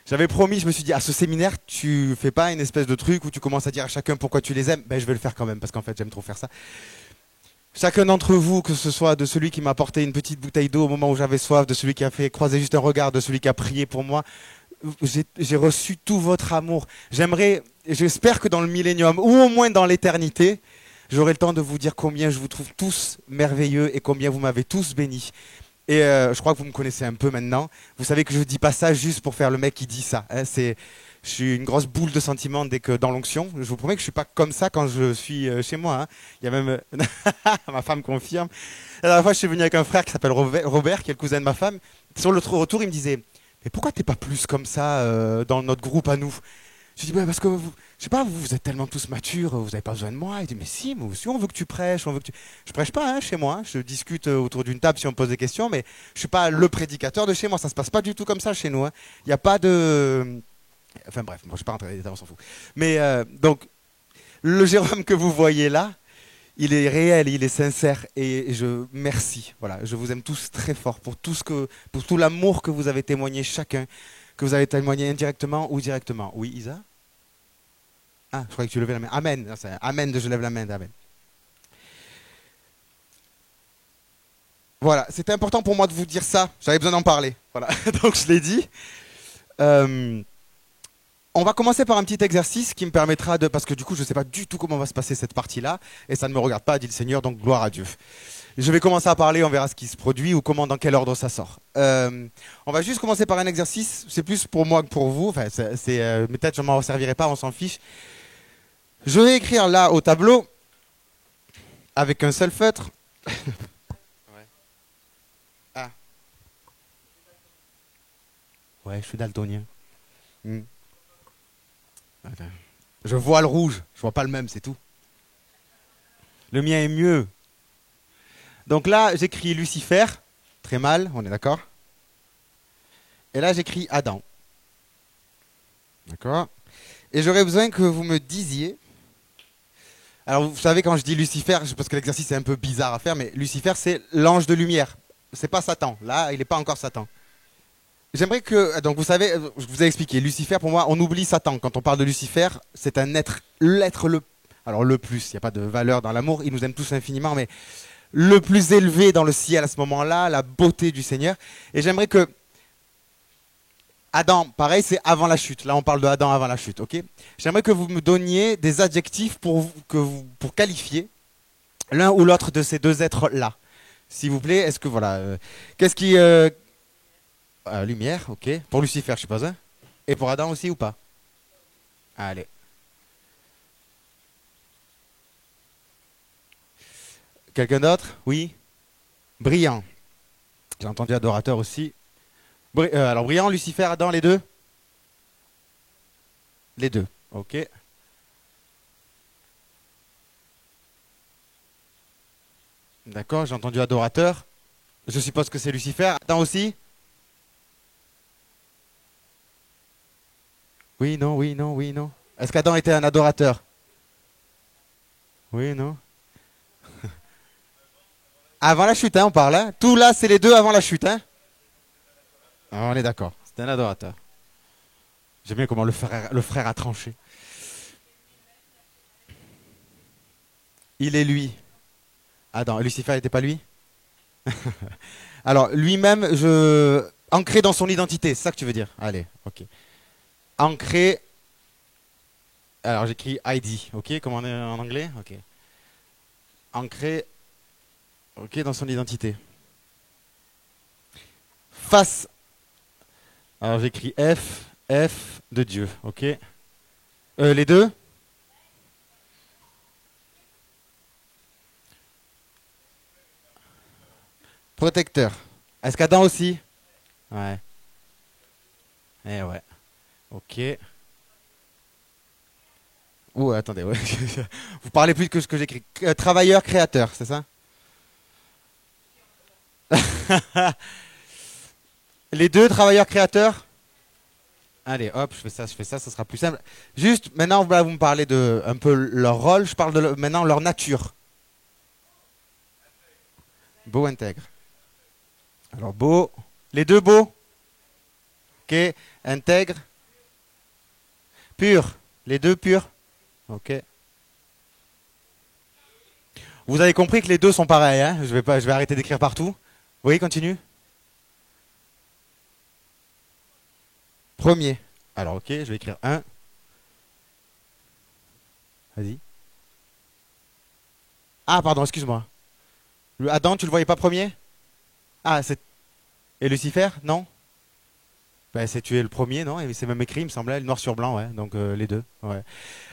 J'avais promis, je me suis dit, à ce séminaire, tu fais pas une espèce de truc où tu commences à dire à chacun pourquoi tu les aimes. Ben, je vais le faire quand même, parce qu'en fait, j'aime trop faire ça. Chacun d'entre vous, que ce soit de celui qui m'a apporté une petite bouteille d'eau au moment où j'avais soif, de celui qui a fait croiser juste un regard, de celui qui a prié pour moi, j'ai reçu tout votre amour. J'espère que dans le millénium, ou au moins dans l'éternité, j'aurai le temps de vous dire combien je vous trouve tous merveilleux et combien vous m'avez tous béni. Et je crois que vous me connaissez un peu maintenant. Vous savez que je ne dis pas ça juste pour faire le mec qui dit ça. Hein. Je suis une grosse boule de sentiments dès que dans l'onction. Je vous promets que je ne suis pas comme ça quand je suis chez moi. Hein. Il y a même ma femme confirme. La dernière fois, je suis venu avec un frère qui s'appelle Robert, qui est le cousin de ma femme. Sur le retour, il me disait, mais pourquoi t'es pas plus comme ça dans notre groupe à nous? Je dis, bah, parce que vous, je sais pas, vous êtes tellement tous matures, vous n'avez pas besoin de moi. Il dit, mais si, moi aussi, on veut que tu prêches, on veut que tu... Je prêche pas hein, chez moi, hein. Je discute autour d'une table si on me pose des questions, mais je suis pas le prédicateur de chez moi. Ça se passe pas du tout comme ça chez nous. Hein. Il n'y a pas de... Enfin bref, moi je ne vais pas rentrer dans les détails, on s'en fout. Mais donc, le Jérôme que vous voyez là, il est réel, il est sincère et je merci. Voilà, je vous aime tous très fort pour tout l'amour que vous avez témoigné chacun, que vous avez témoigné indirectement ou directement. Oui, Isa? Ah, je croyais que tu levais la main. Amen. Non, c'est amen de je lève la main. Amen. Voilà, c'était important pour moi de vous dire ça. J'avais besoin d'en parler. Voilà, donc je l'ai dit. Euh, on va commencer par un petit exercice qui me permettra de, parce que du coup je ne sais pas du tout comment va se passer cette partie-là, et ça ne me regarde pas, dit le Seigneur, donc gloire à Dieu. Je vais commencer à parler, on verra ce qui se produit ou comment, dans quel ordre ça sort. On va juste commencer par un exercice, c'est plus pour moi que pour vous, enfin, peut-être je ne m'en servirai pas, on s'en fiche. Je vais écrire là au tableau, avec un seul feutre. Ouais. Ah. Ouais, je suis daltonien. Hmm. Attends. Je vois le rouge, je vois pas le même, c'est tout. Le mien est mieux. Donc là, j'écris Lucifer, très mal, on est d'accord. Et là, j'écris Adam. D'accord. Et j'aurais besoin que vous me disiez. Alors, vous savez, quand je dis Lucifer, parce que l'exercice est un peu bizarre à faire, mais Lucifer, c'est l'ange de lumière. C'est pas Satan. Là, il n'est pas encore Satan. J'aimerais que. Donc, vous savez, je vous ai expliqué. Lucifer, pour moi, on oublie Satan. Quand on parle de Lucifer, c'est un être. L'être le. Alors, le plus, il n'y a pas de valeur dans l'amour. Il nous aime tous infiniment, mais le plus élevé dans le ciel à ce moment-là, la beauté du Seigneur. Et j'aimerais que Adam, pareil, c'est avant la chute. Là, on parle de Adam avant la chute, ok? J'aimerais que vous me donniez des adjectifs pour qualifier l'un ou l'autre de ces deux êtres-là. S'il vous plaît, est-ce que voilà, qu'est-ce qui lumière, ok? Pour Lucifer, je suppose, hein? Et pour Adam aussi ou pas? Allez. Quelqu'un d'autre? Oui. Brillant. J'ai entendu adorateur aussi. Alors brillant, Lucifer, Adam, les deux? Les deux. Ok. D'accord, j'ai entendu adorateur. Je suppose que c'est Lucifer. Adam aussi? Oui, non, oui, non, oui, non. Est-ce qu'Adam était un adorateur? Oui, non. Avant la chute, hein, on parle. Hein. Tout là, c'est les deux avant la chute. Hein. Ah, on est d'accord. C'était un adorateur. J'aime bien comment le frère a tranché. Il est lui. Adam. Lucifer n'était pas lui? Alors, lui-même, ancré dans son identité, c'est ça que tu veux dire? Allez, ok. Ancré. Alors, j'écris ID, ok, comme on est en anglais? Ok. Ancré, ok, dans son identité. Face. Alors, j'écris F de Dieu, ok. Les deux? Protecteur. Est-ce qu'Adam aussi? Ouais. Eh ouais. Ok. Ouh, attendez, ouais. Vous parlez plus que ce que j'écris. Travailleur, créateur, c'est ça? Les deux, travailleurs, créateurs? Allez, hop, je fais ça, ça sera plus simple. Juste, maintenant, là, vous me parlez de un peu leur rôle, je parle de maintenant leur nature. Beau, intègre. Alors, beau. Les deux beaux? Ok. Intègre. Pur. Les deux purs. Ok. Vous avez compris que les deux sont pareils, hein? Je vais arrêter d'écrire partout. Oui, continue. Premier. Alors, ok, je vais écrire un. Vas-y. Ah, pardon, excuse-moi. Adam, tu le voyais pas premier? Ah, c'est... Et Lucifer? Non? Ben, c'est tu es le premier, non? Et c'est même écrit, il me semblait, noir sur blanc, ouais. Donc, les deux, ouais.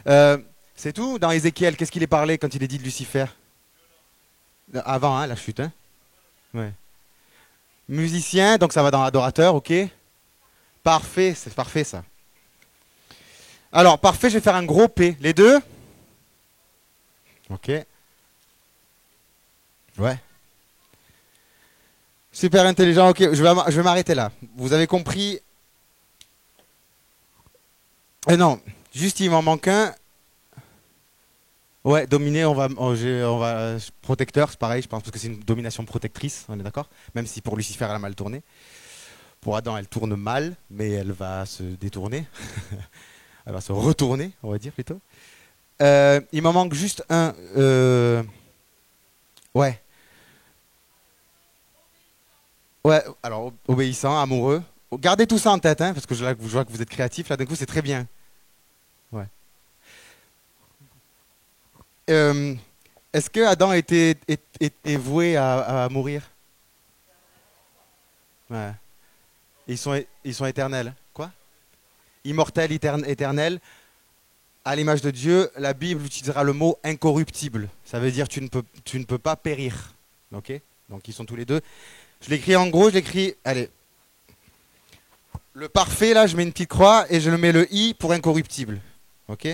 Euh, c'est tout? Dans Ézéchiel, qu'est-ce qu'il est parlé quand il est dit de Lucifer? Avant, hein, la chute, hein? Ouais. Musicien, donc ça va dans adorateur, ok? Parfait, c'est parfait ça. Alors, parfait, je vais faire un gros P. Les deux? Ok. Ouais. Super intelligent, ok. Je vais m'arrêter là. Vous avez compris? Non, juste il m'en manque un. Ouais, dominer, protecteur, c'est pareil, je pense, parce que c'est une domination protectrice, on est d'accord? Même si pour Lucifer, elle a mal tourné. Pour Adam, elle tourne mal, mais elle va se détourner. Elle va se retourner, on va dire plutôt. Il m'en manque juste un. Ouais. Ouais, alors obéissant, amoureux. Gardez tout ça en tête, hein, parce que je vois que vous êtes créatifs, là d'un coup c'est très bien. Ouais. Euh, Est-ce que Adam était voué à mourir? Ouais. Ils sont éternels. Quoi? Immortels, éternels. À l'image de Dieu, la Bible utilisera le mot incorruptible. Ça veut dire tu ne peux pas périr. Ok? Donc ils sont tous les deux. Je l'écris en gros, je l'écris. Allez. Le parfait, là, je mets une petite croix et je le mets le I pour incorruptible. Ok?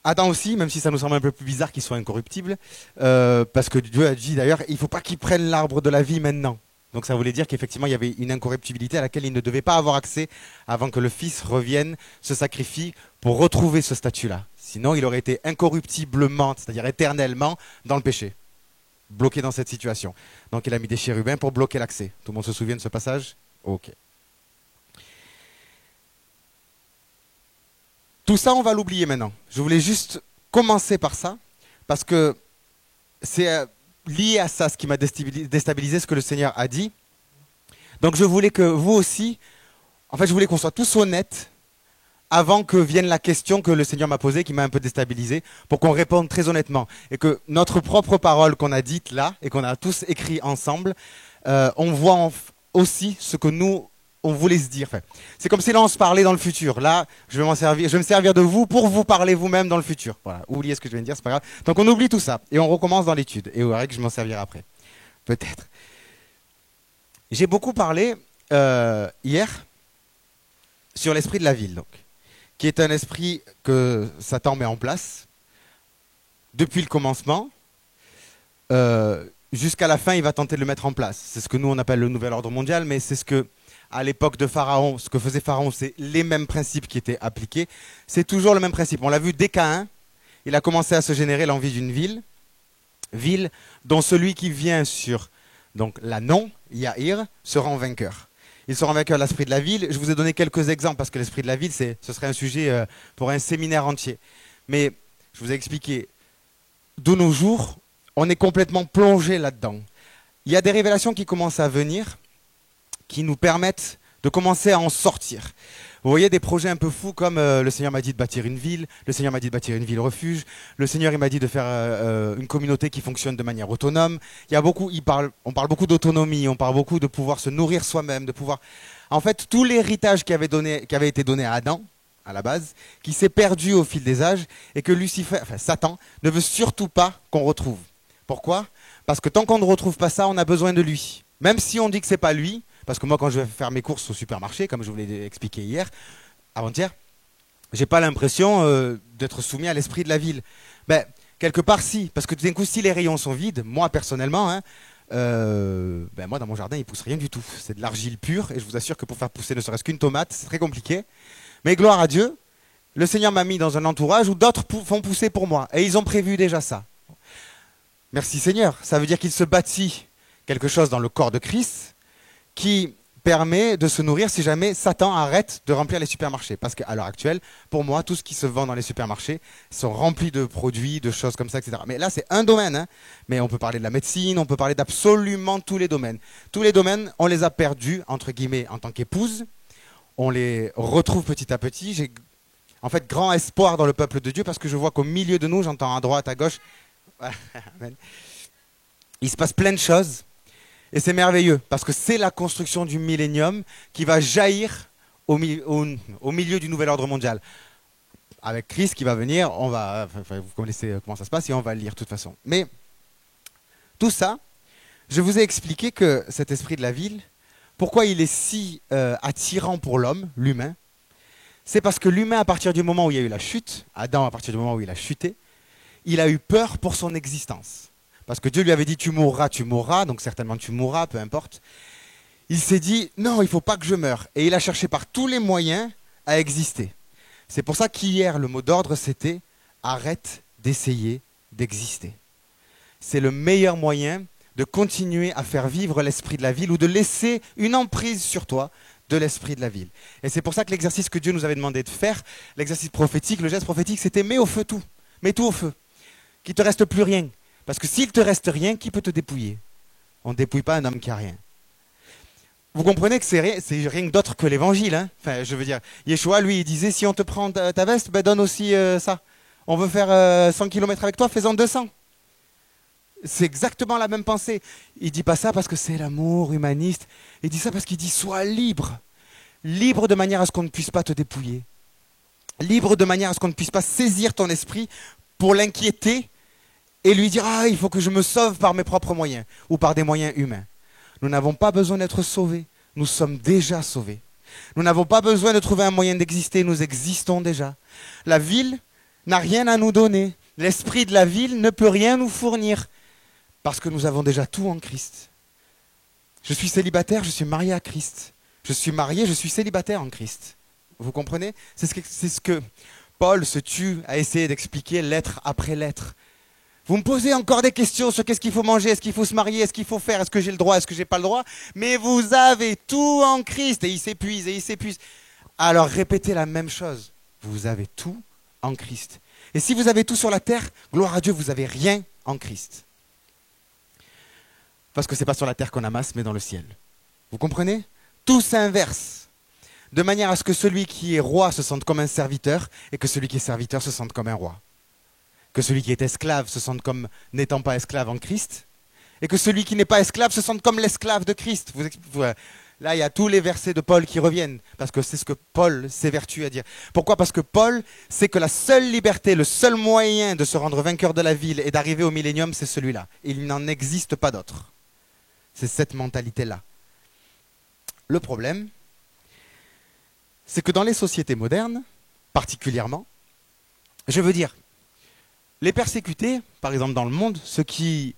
Adam aussi, même si ça nous semble un peu plus bizarre qu'il soit incorruptible, parce que Dieu a dit d'ailleurs, il ne faut pas qu'il prenne l'arbre de la vie maintenant. Donc ça voulait dire qu'effectivement il y avait une incorruptibilité à laquelle il ne devait pas avoir accès avant que le Fils revienne, se sacrifie pour retrouver ce statut-là. Sinon il aurait été incorruptiblement, c'est-à-dire éternellement, dans le péché, bloqué dans cette situation. Donc il a mis des chérubins pour bloquer l'accès. Tout le monde se souvient de ce passage? Ok. Tout ça, on va l'oublier maintenant. Je voulais juste commencer par ça, parce que c'est lié à ça ce qui m'a déstabilisé, ce que le Seigneur a dit. Donc je voulais que vous aussi, en fait je voulais qu'on soit tous honnêtes avant que vienne la question que le Seigneur m'a posée, qui m'a un peu déstabilisé, pour qu'on réponde très honnêtement. Et que notre propre parole qu'on a dite là, et qu'on a tous écrit ensemble, on voit aussi ce que nous, on voulait se dire. Enfin, c'est comme si là on se parlait dans le futur. Là, je vais me servir de vous pour vous parler vous-même dans le futur. Voilà, oubliez ce que je viens de dire, c'est pas grave. Donc on oublie tout ça, et on recommence dans l'étude. Et vous verrez que je m'en servirai après. Peut-être. J'ai beaucoup parlé hier sur l'esprit de la ville, donc, qui est un esprit que Satan met en place depuis le commencement. Jusqu'à la fin, il va tenter de le mettre en place. C'est ce que nous, on appelle le nouvel ordre mondial, mais c'est ce que, à l'époque de Pharaon, ce que faisait Pharaon, c'est les mêmes principes qui étaient appliqués. C'est toujours le même principe. On l'a vu dès Caïn, il a commencé à se générer l'envie d'une ville dont celui qui vient sur donc la non, Yahir, sera en vainqueur. Il sera vainqueur de l'esprit de la ville. Je vous ai donné quelques exemples parce que l'esprit de la ville, ce serait un sujet pour un séminaire entier. Mais je vous ai expliqué, de nos jours, on est complètement plongé là-dedans. Il y a des révélations qui commencent à venir, qui nous permettent de commencer à en sortir. Vous voyez des projets un peu fous comme le Seigneur m'a dit de bâtir une ville, le Seigneur m'a dit de bâtir une ville refuge, le Seigneur il m'a dit de faire une communauté qui fonctionne de manière autonome. Il y a beaucoup, on parle beaucoup d'autonomie, on parle beaucoup de pouvoir se nourrir soi-même, de pouvoir... En fait, tout l'héritage qui avait été donné à Adam, à la base, qui s'est perdu au fil des âges et que Satan, ne veut surtout pas qu'on retrouve. Pourquoi? Parce que tant qu'on ne retrouve pas ça, on a besoin de lui. Même si on dit que c'est pas lui, parce que moi quand je vais faire mes courses au supermarché, comme je vous l'ai expliqué hier, avant-hier, j'ai pas l'impression d'être soumis à l'esprit de la ville. Ben, quelque part si, parce que tout d'un coup, si les rayons sont vides, moi personnellement, hein, moi dans mon jardin il pousse rien du tout. C'est de l'argile pure et je vous assure que pour faire pousser ne serait-ce qu'une tomate, c'est très compliqué. Mais gloire à Dieu, le Seigneur m'a mis dans un entourage où d'autres font pousser pour moi. Et ils ont prévu déjà ça. Merci Seigneur, ça veut dire qu'il se bâtit quelque chose dans le corps de Christ qui permet de se nourrir si jamais Satan arrête de remplir les supermarchés. Parce qu'à l'heure actuelle, pour moi, tout ce qui se vend dans les supermarchés sont remplis de produits, de choses comme ça, etc. Mais là, c'est un domaine. Hein. Mais on peut parler de la médecine, on peut parler d'absolument tous les domaines. Tous les domaines, on les a perdus, entre guillemets, en tant qu'épouse. On les retrouve petit à petit. J'ai en fait grand espoir dans le peuple de Dieu parce que je vois qu'au milieu de nous, j'entends à droite, à gauche, il se passe plein de choses. Et c'est merveilleux, parce que c'est la construction du millénium qui va jaillir au milieu du nouvel ordre mondial. Avec Christ qui va venir, vous connaissez comment ça se passe, et on va le lire de toute façon. Mais tout ça, je vous ai expliqué que cet esprit de la ville, pourquoi il est si attirant pour l'homme, l'humain, c'est parce que l'humain, à partir du moment où il y a eu la chute, Adam, à partir du moment où il a chuté, il a eu peur pour son existence. Parce que Dieu lui avait dit tu mourras, donc certainement tu mourras, peu importe. Il s'est dit non, il ne faut pas que je meure. Et il a cherché par tous les moyens à exister. C'est pour ça qu'hier, le mot d'ordre, c'était arrête d'essayer d'exister. C'est le meilleur moyen de continuer à faire vivre l'esprit de la ville ou de laisser une emprise sur toi de l'esprit de la ville. Et c'est pour ça que l'exercice que Dieu nous avait demandé de faire, l'exercice prophétique, le geste prophétique, c'était mets au feu tout. Mets tout au feu. Qu'il ne te reste plus rien. Parce que s'il te reste rien, qui peut te dépouiller? On ne dépouille pas un homme qui a rien. Vous comprenez que c'est rien d'autre que l'évangile. Hein, enfin, je veux dire, Yeshua, lui, il disait, si on te prend ta veste, ben donne aussi ça. On veut faire 100 km avec toi, fais-en 200. C'est exactement la même pensée. Il ne dit pas ça parce que c'est l'amour humaniste. Il dit ça parce qu'il dit, sois libre. Libre de manière à ce qu'on ne puisse pas te dépouiller. Libre de manière à ce qu'on ne puisse pas saisir ton esprit pour l'inquiéter et lui dire « Ah, il faut que je me sauve par mes propres moyens ou par des moyens humains. » Nous n'avons pas besoin d'être sauvés. Nous sommes déjà sauvés. Nous n'avons pas besoin de trouver un moyen d'exister. Nous existons déjà. La ville n'a rien à nous donner. L'esprit de la ville ne peut rien nous fournir parce que nous avons déjà tout en Christ. Je suis célibataire, je suis marié à Christ. Je suis marié, je suis célibataire en Christ. Vous comprenez? C'est ce que Paul se tue à essayer d'expliquer lettre après lettre. Vous me posez encore des questions sur qu'est-ce qu'il faut manger, est-ce qu'il faut se marier, est-ce qu'il faut faire, est-ce que j'ai le droit, est-ce que j'ai pas le droit. Mais vous avez tout en Christ. Et il s'épuise, et il s'épuise. Alors répétez la même chose. Vous avez tout en Christ. Et si vous avez tout sur la terre, gloire à Dieu, vous n'avez rien en Christ. Parce que ce n'est pas sur la terre qu'on amasse, mais dans le ciel. Vous comprenez? Tout s'inverse. De manière à ce que celui qui est roi se sente comme un serviteur, et que celui qui est serviteur se sente comme un roi. Que celui qui est esclave se sente comme n'étant pas esclave en Christ, et que celui qui n'est pas esclave se sente comme l'esclave de Christ. Là, il y a tous les versets de Paul qui reviennent, parce que c'est ce que Paul s'évertue à dire. Pourquoi? Parce que Paul sait que la seule liberté, le seul moyen de se rendre vainqueur de la ville et d'arriver au millénium, c'est celui-là. Il n'en existe pas d'autre. C'est cette mentalité-là. Le problème, c'est que dans les sociétés modernes, particulièrement, je veux dire, les persécutés, par exemple dans le monde, ceux qui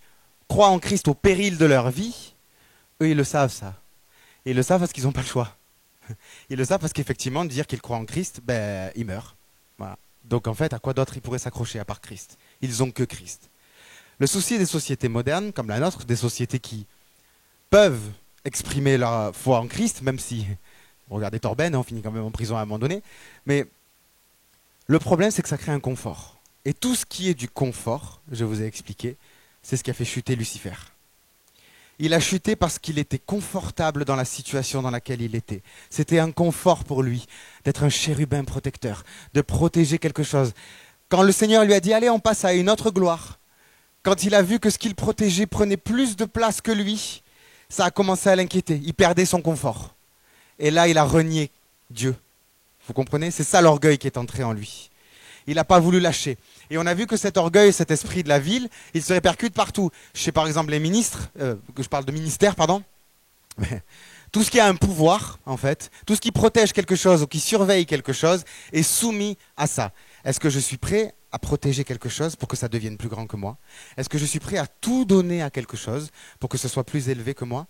croient en Christ au péril de leur vie, eux ils le savent ça. Et ils le savent parce qu'ils n'ont pas le choix. Ils le savent parce qu'effectivement, de dire qu'ils croient en Christ, ben, ils meurent. Voilà. Donc en fait, à quoi d'autre ils pourraient s'accrocher à part Christ? Ils n'ont que Christ. Le souci des sociétés modernes, comme la nôtre, des sociétés qui peuvent exprimer leur foi en Christ, même si, regardez Torben, on finit quand même en prison à un moment donné, mais le problème c'est que ça crée un confort. Et tout ce qui est du confort, je vous ai expliqué, c'est ce qui a fait chuter Lucifer. Il a chuté parce qu'il était confortable dans la situation dans laquelle il était. C'était un confort pour lui d'être un chérubin protecteur, de protéger quelque chose. Quand le Seigneur lui a dit « Allez, on passe à une autre gloire », quand il a vu que ce qu'il protégeait prenait plus de place que lui, ça a commencé à l'inquiéter. Il perdait son confort. Et là, il a renié Dieu. Vous comprenez? C'est ça l'orgueil qui est entré en lui. Il n'a pas voulu lâcher. Et on a vu que cet orgueil, cet esprit de la ville, il se répercute partout. Chez par exemple les ministres, que je parle de ministère, pardon. Tout ce qui a un pouvoir, en fait, tout ce qui protège quelque chose ou qui surveille quelque chose est soumis à ça. Est-ce que je suis prêt à protéger quelque chose pour que ça devienne plus grand que moi? Est-ce que je suis prêt à tout donner à quelque chose pour que ce soit plus élevé que moi?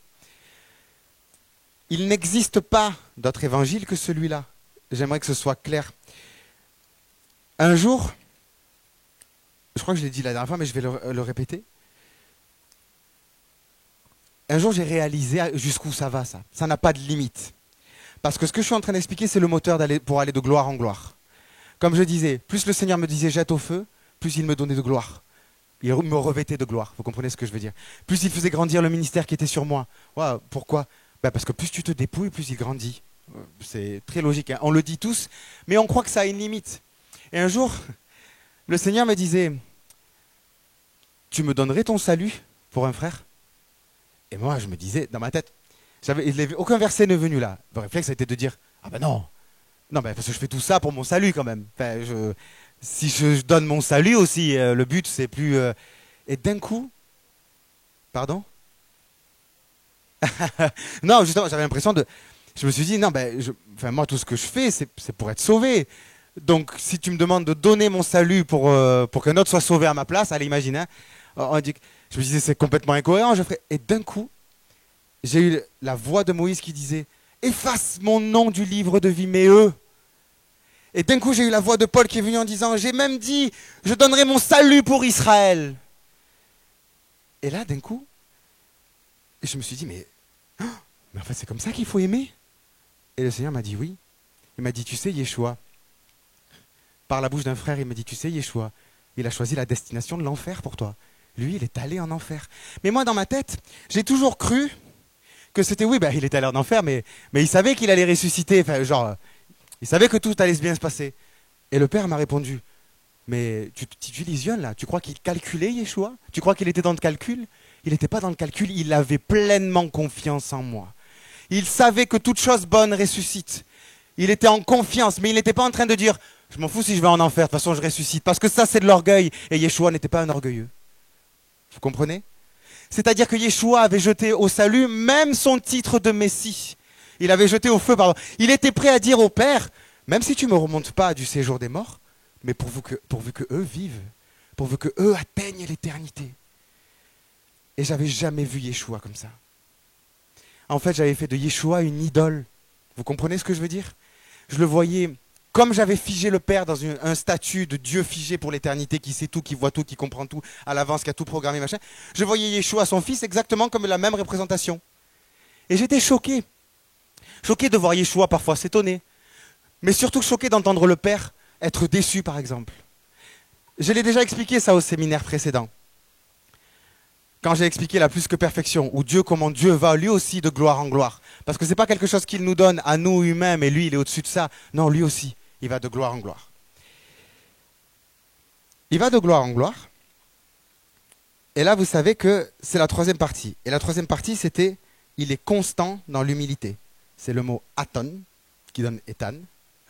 Il n'existe pas d'autre évangile que celui-là. J'aimerais que ce soit clair. Un jour, je crois que je l'ai dit la dernière fois, mais je vais le répéter. un jour j'ai réalisé jusqu'où ça va, ça. Ça n'a pas de limite. Parce que ce que je suis en train d'expliquer, c'est le moteur pour aller de gloire en gloire. Comme je disais, plus le Seigneur me disait jette au feu, plus il me donnait de gloire. Il me revêtait de gloire, vous comprenez ce que je veux dire. Plus il faisait grandir le ministère qui était sur moi. Ouais, pourquoi? Parce que plus tu te dépouilles, plus il grandit. C'est très logique, hein. On le dit tous, mais on croit que ça a une limite. Et un jour, le Seigneur me disait, tu me donnerais ton salut pour un frère? Et moi, je me disais, dans ma tête, aucun verset n'est venu là. Le réflexe a été de dire, ah ben non, non, parce que je fais tout ça pour mon salut quand même. Si je donne mon salut aussi, le but c'est plus... Et d'un coup, pardon? Non, justement, j'avais l'impression de... Je me suis dit, non, moi tout ce que je fais, c'est pour être sauvé. Donc si tu me demandes de donner mon salut pour qu'un autre soit sauvé à ma place, allez, imagine, hein, je me disais, c'est complètement incohérent. Et d'un coup, j'ai eu la voix de Moïse qui disait, efface mon nom du livre de vie, mais eux... Et d'un coup, j'ai eu la voix de Paul qui est venu en disant, j'ai même dit, je donnerai mon salut pour Israël. Et là, d'un coup, je me suis dit, mais en fait, c'est comme ça qu'il faut aimer. Et le Seigneur m'a dit oui. Il m'a dit, tu sais, Yeshua, par la bouche d'un frère, il m'a dit, tu sais, Yeshua, il a choisi la destination de l'enfer pour toi. Lui, il est allé en enfer. Mais moi, dans ma tête, j'ai toujours cru que c'était, oui, il est allé en enfer, mais il savait qu'il allait ressusciter. Enfin, il savait que tout allait bien se passer. Et le Père m'a répondu, mais tu illusionnes là, tu crois qu'il calculait Yeshua? Tu crois qu'il était dans le calcul? Il n'était pas dans le calcul, il avait pleinement confiance en moi. Il savait que toute chose bonne ressuscite. Il était en confiance, mais il n'était pas en train de dire, je m'en fous si je vais en enfer, de toute façon je ressuscite. Parce que ça c'est de l'orgueil, et Yeshua n'était pas un orgueilleux. Vous comprenez? C'est-à-dire que Yeshua avait jeté au salut même son titre de Messie. Il avait jeté au feu, pardon. Il était prêt à dire au Père, même si tu ne me remontes pas du séjour des morts, mais pourvu que eux vivent, pourvu que eux atteignent l'éternité. Et j'avais jamais vu Yeshua comme ça. En fait, j'avais fait de Yeshua une idole. Vous comprenez ce que je veux dire? Je le voyais comme j'avais figé le Père dans un statut de Dieu figé pour l'éternité, qui sait tout, qui voit tout, qui comprend tout à l'avance, qui a tout programmé, machin. Je voyais Yeshua, son fils, exactement comme la même représentation. Et j'étais choqué. Choqué de voir Yeshua parfois s'étonner. Mais surtout choqué d'entendre le Père être déçu, par exemple. Je l'ai déjà expliqué ça au séminaire précédent. Quand j'ai expliqué la plus que perfection, où comment Dieu va lui aussi de gloire en gloire. Parce que ce n'est pas quelque chose qu'il nous donne à nous humains, mais lui, il est au-dessus de ça. Non, lui aussi, il va de gloire en gloire. Il va de gloire en gloire. Et là, vous savez que c'est la troisième partie. Et la troisième partie, c'était, il est constant dans l'humilité. C'est le mot aton, qui donne Ethan.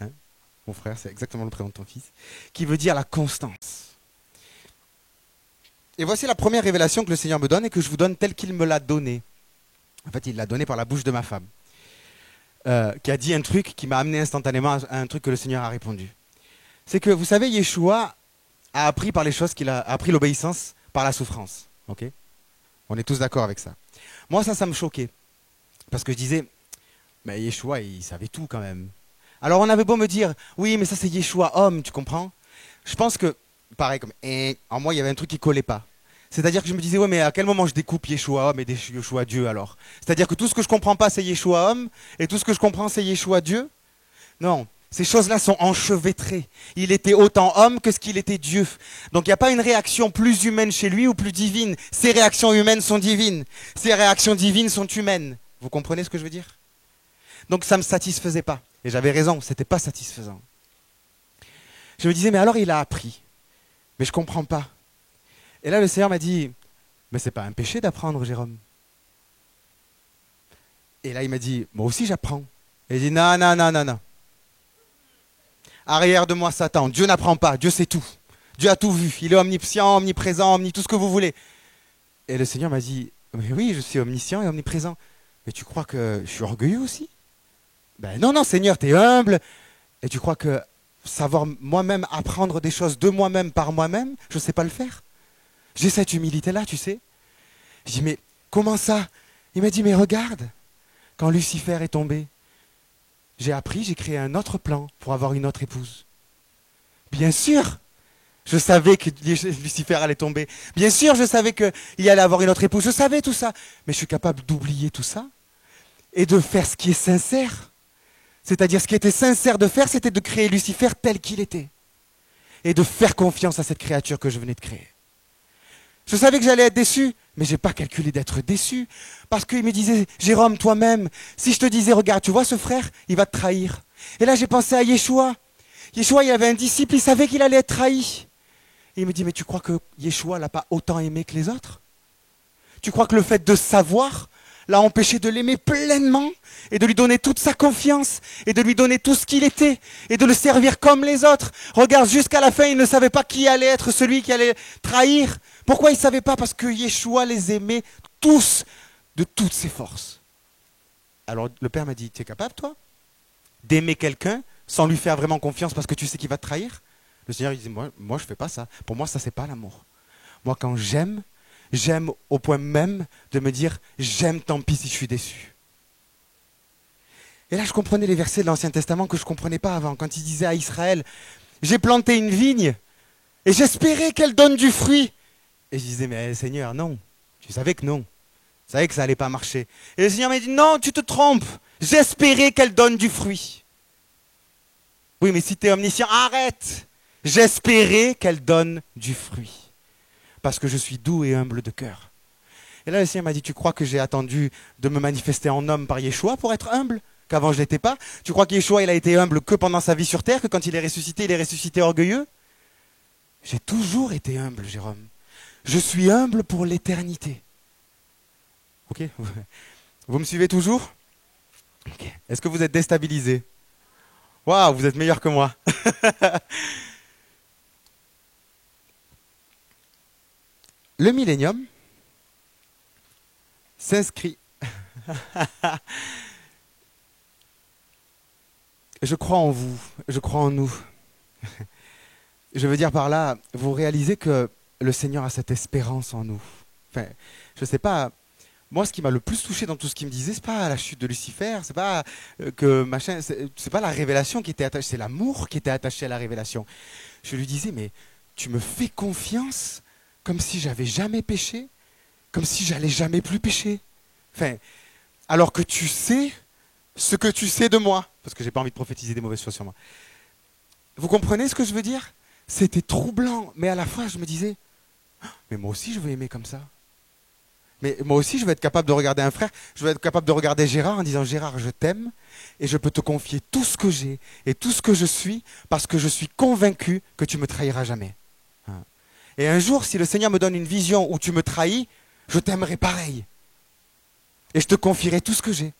Hein, mon frère, c'est exactement le prénom de ton fils. Qui veut dire la constance. Et voici la première révélation que le Seigneur me donne et que je vous donne telle qu'il me l'a donnée. En fait, il l'a donnée par la bouche de ma femme, qui a dit un truc qui m'a amené instantanément à un truc que le Seigneur a répondu. C'est que, vous savez, Yeshua a appris par les choses qu'il a appris l'obéissance par la souffrance. Okay, on est tous d'accord avec ça. Moi, ça me choquait. Parce que je disais, mais Yeshua, il savait tout quand même. Alors on avait beau me dire, oui, mais ça c'est Yeshua homme, tu comprends? Je pense que, pareil, en moi, il y avait un truc qui collait pas. C'est-à-dire que je me disais, ouais, mais à quel moment je découpe Yeshua homme et Yeshua Dieu alors? C'est-à-dire que tout ce que je comprends pas, c'est Yeshua homme, et tout ce que je comprends, c'est Yeshua Dieu? Non, ces choses-là sont enchevêtrées. Il était autant homme que ce qu'il était Dieu. Donc il n'y a pas une réaction plus humaine chez lui ou plus divine. Ses réactions humaines sont divines. Ses réactions divines sont humaines. Vous comprenez ce que je veux dire? Donc ça ne me satisfaisait pas. Et j'avais raison, ce n'était pas satisfaisant. Je me disais, mais alors il a appris. Mais je ne comprends pas. Et là, le Seigneur m'a dit, mais c'est pas un péché d'apprendre, Jérôme. Et là, il m'a dit, moi aussi j'apprends. Et il dit, non, non, non, non, non. Arrière de moi, Satan. Dieu n'apprend pas, Dieu sait tout. Dieu a tout vu. Il est omniscient, omniprésent, tout ce que vous voulez. Et le Seigneur m'a dit, mais oui, je suis omniscient et omniprésent. Mais tu crois que je suis orgueilleux aussi? Ben non, non, Seigneur, tu es humble. Et tu crois que savoir moi-même apprendre des choses de moi-même par moi-même, je ne sais pas le faire? J'ai cette humilité-là, tu sais. Je dis, mais comment ça? Il m'a dit, mais regarde, quand Lucifer est tombé, j'ai appris, j'ai créé un autre plan pour avoir une autre épouse. Bien sûr, Je savais que Lucifer allait tomber. Bien sûr, je savais qu'il allait avoir une autre épouse. Je savais tout ça. Mais je suis capable d'oublier tout ça et de faire ce qui est sincère. C'est-à-dire, ce qui était sincère de faire, c'était de créer Lucifer tel qu'il était. Et de faire confiance à cette créature que je venais de créer. Je savais que j'allais être déçu, mais je n'ai pas calculé d'être déçu. Parce qu'il me disait, Jérôme, toi-même, si je te disais, regarde, tu vois ce frère, il va te trahir. Et là, j'ai pensé à Yeshua. Yeshua, il avait un disciple, il savait qu'il allait être trahi. Et il me dit, mais tu crois que Yeshua l'a pas autant aimé que les autres? Tu crois que le fait de savoir l'a empêché de l'aimer pleinement et de lui donner toute sa confiance et de lui donner tout ce qu'il était et de le servir comme les autres? Regarde, jusqu'à la fin, il ne savait pas qui allait être celui qui allait trahir. Pourquoi il ne savait pas? Parce que Yeshua les aimait tous de toutes ses forces. Alors le père m'a dit, tu es capable, toi, d'aimer quelqu'un sans lui faire vraiment confiance parce que tu sais qu'il va te trahir? Le Seigneur, il dit, moi je ne fais pas ça. Pour moi, ça, c'est pas l'amour. Moi, quand j'aime au point même de me dire, j'aime tant pis si je suis déçu. Et là, je comprenais les versets de l'Ancien Testament que je ne comprenais pas avant. Quand il disait à Israël, j'ai planté une vigne et j'espérais qu'elle donne du fruit. Et je disais, mais Seigneur, non. Tu savais que non. Tu savais que ça n'allait pas marcher. Et le Seigneur m'a dit, non, tu te trompes. J'espérais qu'elle donne du fruit. Oui, mais si tu es omniscient, arrête. J'espérais qu'elle donne du fruit. Parce que je suis doux et humble de cœur. Et là, le Seigneur m'a dit, tu crois que j'ai attendu de me manifester en homme par Yeshua pour être humble? Qu'avant je ne l'étais pas? Tu crois que Yeshua, il a été humble que pendant sa vie sur terre? Que quand il est ressuscité orgueilleux? J'ai toujours été humble, Jérôme. Je suis humble pour l'éternité. Ok? Vous me suivez toujours? Okay. Est-ce que vous êtes déstabilisé? Waouh, vous êtes meilleur que moi. Le millénium s'inscrit. Je crois en vous, je crois en nous. Je veux dire par là, vous réalisez que le Seigneur a cette espérance en nous. Enfin, je ne sais pas, moi ce qui m'a le plus touché dans tout ce qu'il me disait, c'est pas la chute de Lucifer, c'est pas que machin, c'est pas la révélation qui était attachée, c'est l'amour qui était attaché à la révélation. Je lui disais, mais tu me fais confiance comme si j'avais jamais péché, comme si j'allais jamais plus pécher. Enfin, alors que tu sais ce que tu sais de moi, parce que j'ai pas envie de prophétiser des mauvaises choses sur moi. Vous comprenez ce que je veux dire? C'était troublant, mais à la fois je me disais, mais moi aussi je veux aimer comme ça. Mais moi aussi je veux être capable de regarder un frère, je veux être capable de regarder Gérard en disant, Gérard, je t'aime et je peux te confier tout ce que j'ai et tout ce que je suis parce que je suis convaincu que tu me trahiras jamais. Et un jour, si le Seigneur me donne une vision où tu me trahis, je t'aimerai pareil. Et je te confierai tout ce que j'ai.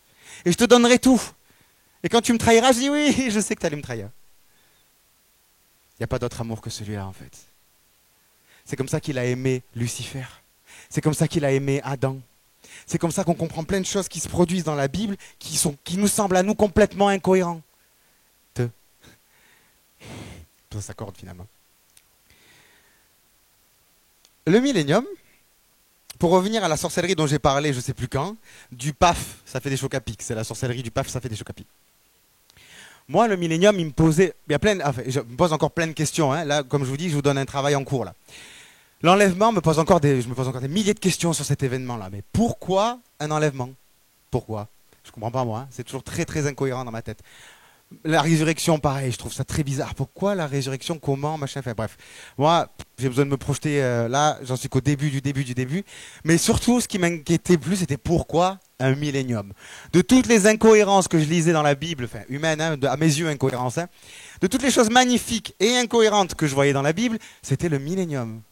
Et je te donnerai tout. Et quand tu me trahiras, je dis oui, je sais que tu allais me trahir. Il n'y a pas d'autre amour que celui-là en fait. C'est comme ça qu'il a aimé Lucifer. C'est comme ça qu'il a aimé Adam. C'est comme ça qu'on comprend plein de choses qui se produisent dans la Bible qui nous semblent à nous complètement incohérentes. Ça s'accorde finalement. Le millénium, pour revenir à la sorcellerie dont j'ai parlé, je ne sais plus quand, du paf, ça fait des chocs à pic. C'est la sorcellerie du paf, ça fait des chocs à pic. Moi, le millénium, il me posait, je me pose encore plein de questions. Hein. Là, comme je vous dis, je vous donne un travail en cours là. L'enlèvement je me pose encore des milliers de questions sur cet événement-là. Mais pourquoi un enlèvement? Pourquoi? Je comprends pas moi. Hein. C'est toujours très très incohérent dans ma tête. La résurrection, pareil, je trouve ça très bizarre. Pourquoi la résurrection? Comment? Machin, enfin bref. Moi, j'ai besoin de me projeter là, j'en suis qu'au début du début. Mais surtout, ce qui m'inquiétait plus, c'était pourquoi un millénium? De toutes les incohérences que je lisais dans la Bible, enfin humaines, hein, à mes yeux incohérences, hein, de toutes les choses magnifiques et incohérentes que je voyais dans la Bible, c'était le millénium.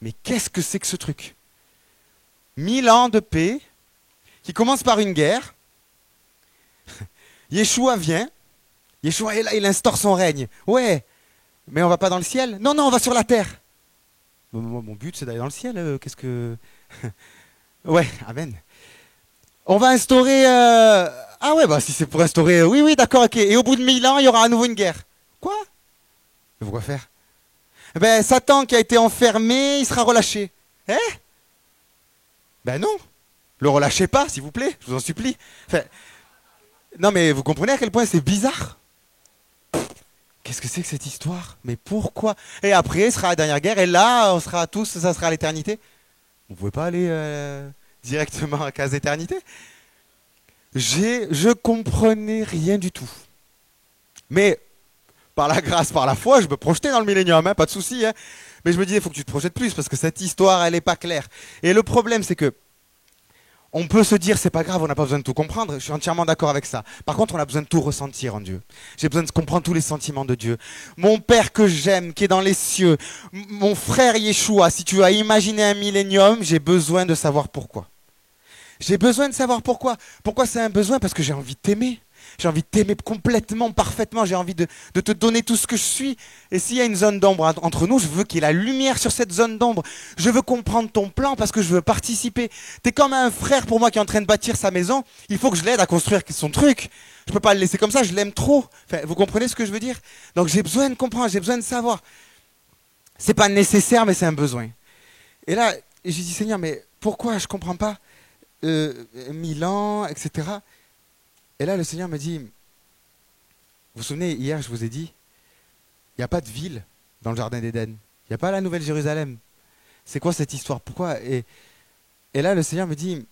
Mais qu'est-ce que c'est que ce truc? 1000 ans de paix, qui commence par une guerre. Yeshua vient, Yeshua est là, il instaure son règne. Ouais, mais on va pas dans le ciel? Non, on va sur la terre. Mon but, c'est d'aller dans le ciel. Qu'est-ce que... Ouais, amen. On va instaurer... Ah ouais, bah si c'est pour instaurer... Oui, d'accord, ok. Et au bout de 1000 ans, il y aura à nouveau une guerre. Quoi? Mais pourquoi faire? Ben, Satan qui a été enfermé, il sera relâché. Hein? Ben non. Le relâchez pas, s'il vous plaît, je vous en supplie. Enfin... Non mais vous comprenez à quel point c'est bizarre? qu'est-ce que c'est que cette histoire? Mais pourquoi? Et après, ce sera la dernière guerre, et là, on sera tous, ça sera l'éternité. Vous pouvez pas aller directement à case éternité? Je comprenais rien du tout. Mais par la grâce, par la foi, je me projetais dans le millénium, hein, pas de souci. Hein. Mais je me disais, il faut que tu te projettes plus, parce que cette histoire, elle n'est pas claire. Et le problème, c'est que on peut se dire, c'est pas grave, on n'a pas besoin de tout comprendre. Je suis entièrement d'accord avec ça. Par contre, on a besoin de tout ressentir en Dieu. J'ai besoin de comprendre tous les sentiments de Dieu. Mon Père que j'aime, qui est dans les cieux, mon frère Yeshua, si tu as imaginé un millénium, j'ai besoin de savoir pourquoi. J'ai besoin de savoir pourquoi. Pourquoi c'est un besoin? Parce que j'ai envie de t'aimer. J'ai envie de t'aimer complètement, parfaitement. J'ai envie de te donner tout ce que je suis. Et s'il y a une zone d'ombre entre nous, je veux qu'il y ait la lumière sur cette zone d'ombre. Je veux comprendre ton plan parce que je veux participer. T'es comme un frère pour moi qui est en train de bâtir sa maison. Il faut que je l'aide à construire son truc. Je peux pas le laisser comme ça, je l'aime trop. Enfin, vous comprenez ce que je veux dire? Donc j'ai besoin de comprendre, j'ai besoin de savoir. C'est pas nécessaire, mais c'est un besoin. Et là, j'ai dit, Seigneur, mais pourquoi je comprends pas 1000 ans, etc. Et là, le Seigneur me dit, vous vous souvenez, hier, je vous ai dit, il n'y a pas de ville dans le Jardin d'Éden. Il n'y a pas la Nouvelle Jérusalem. C'est quoi cette histoire? Pourquoi et là, le Seigneur me dit,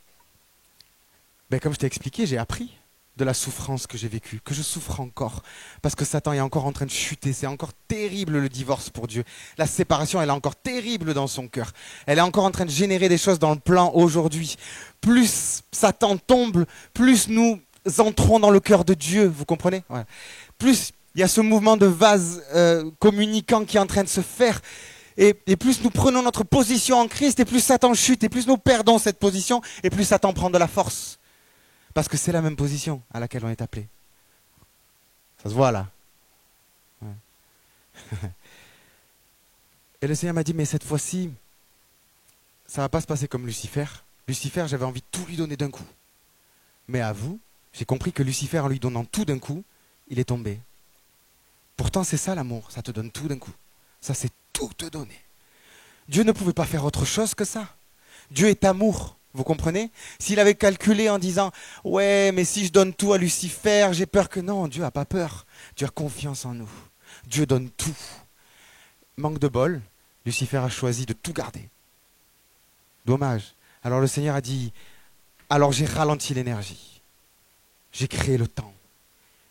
ben, comme je t'ai expliqué, j'ai appris de la souffrance que j'ai vécue, que je souffre encore. Parce que Satan est encore en train de chuter. C'est encore terrible le divorce pour Dieu. La séparation, elle est encore terrible dans son cœur. Elle est encore en train de générer des choses dans le plan aujourd'hui. Plus Satan tombe, plus nous entrons dans le cœur de Dieu, vous comprenez? Ouais. Plus il y a ce mouvement de vase communicant qui est en train de se faire, et plus nous prenons notre position en Christ, et plus Satan chute, et plus nous perdons cette position, et plus Satan prend de la force. Parce que c'est la même position à laquelle on est appelé. Ça se voit là. Ouais. Et le Seigneur m'a dit, mais cette fois-ci, ça ne va pas se passer comme Lucifer. Lucifer, j'avais envie de tout lui donner d'un coup. Mais à vous, j'ai compris que Lucifer, en lui donnant tout d'un coup, il est tombé. Pourtant, c'est ça l'amour, ça te donne tout d'un coup. Ça, c'est tout te donner. Dieu ne pouvait pas faire autre chose que ça. Dieu est amour, vous comprenez? S'il avait calculé en disant, ouais, mais si je donne tout à Lucifer, j'ai peur que... Non, Dieu n'a pas peur. Dieu a confiance en nous. Dieu donne tout. Manque de bol, Lucifer a choisi de tout garder. Dommage. Alors le Seigneur a dit, alors j'ai ralenti l'énergie. J'ai créé le temps,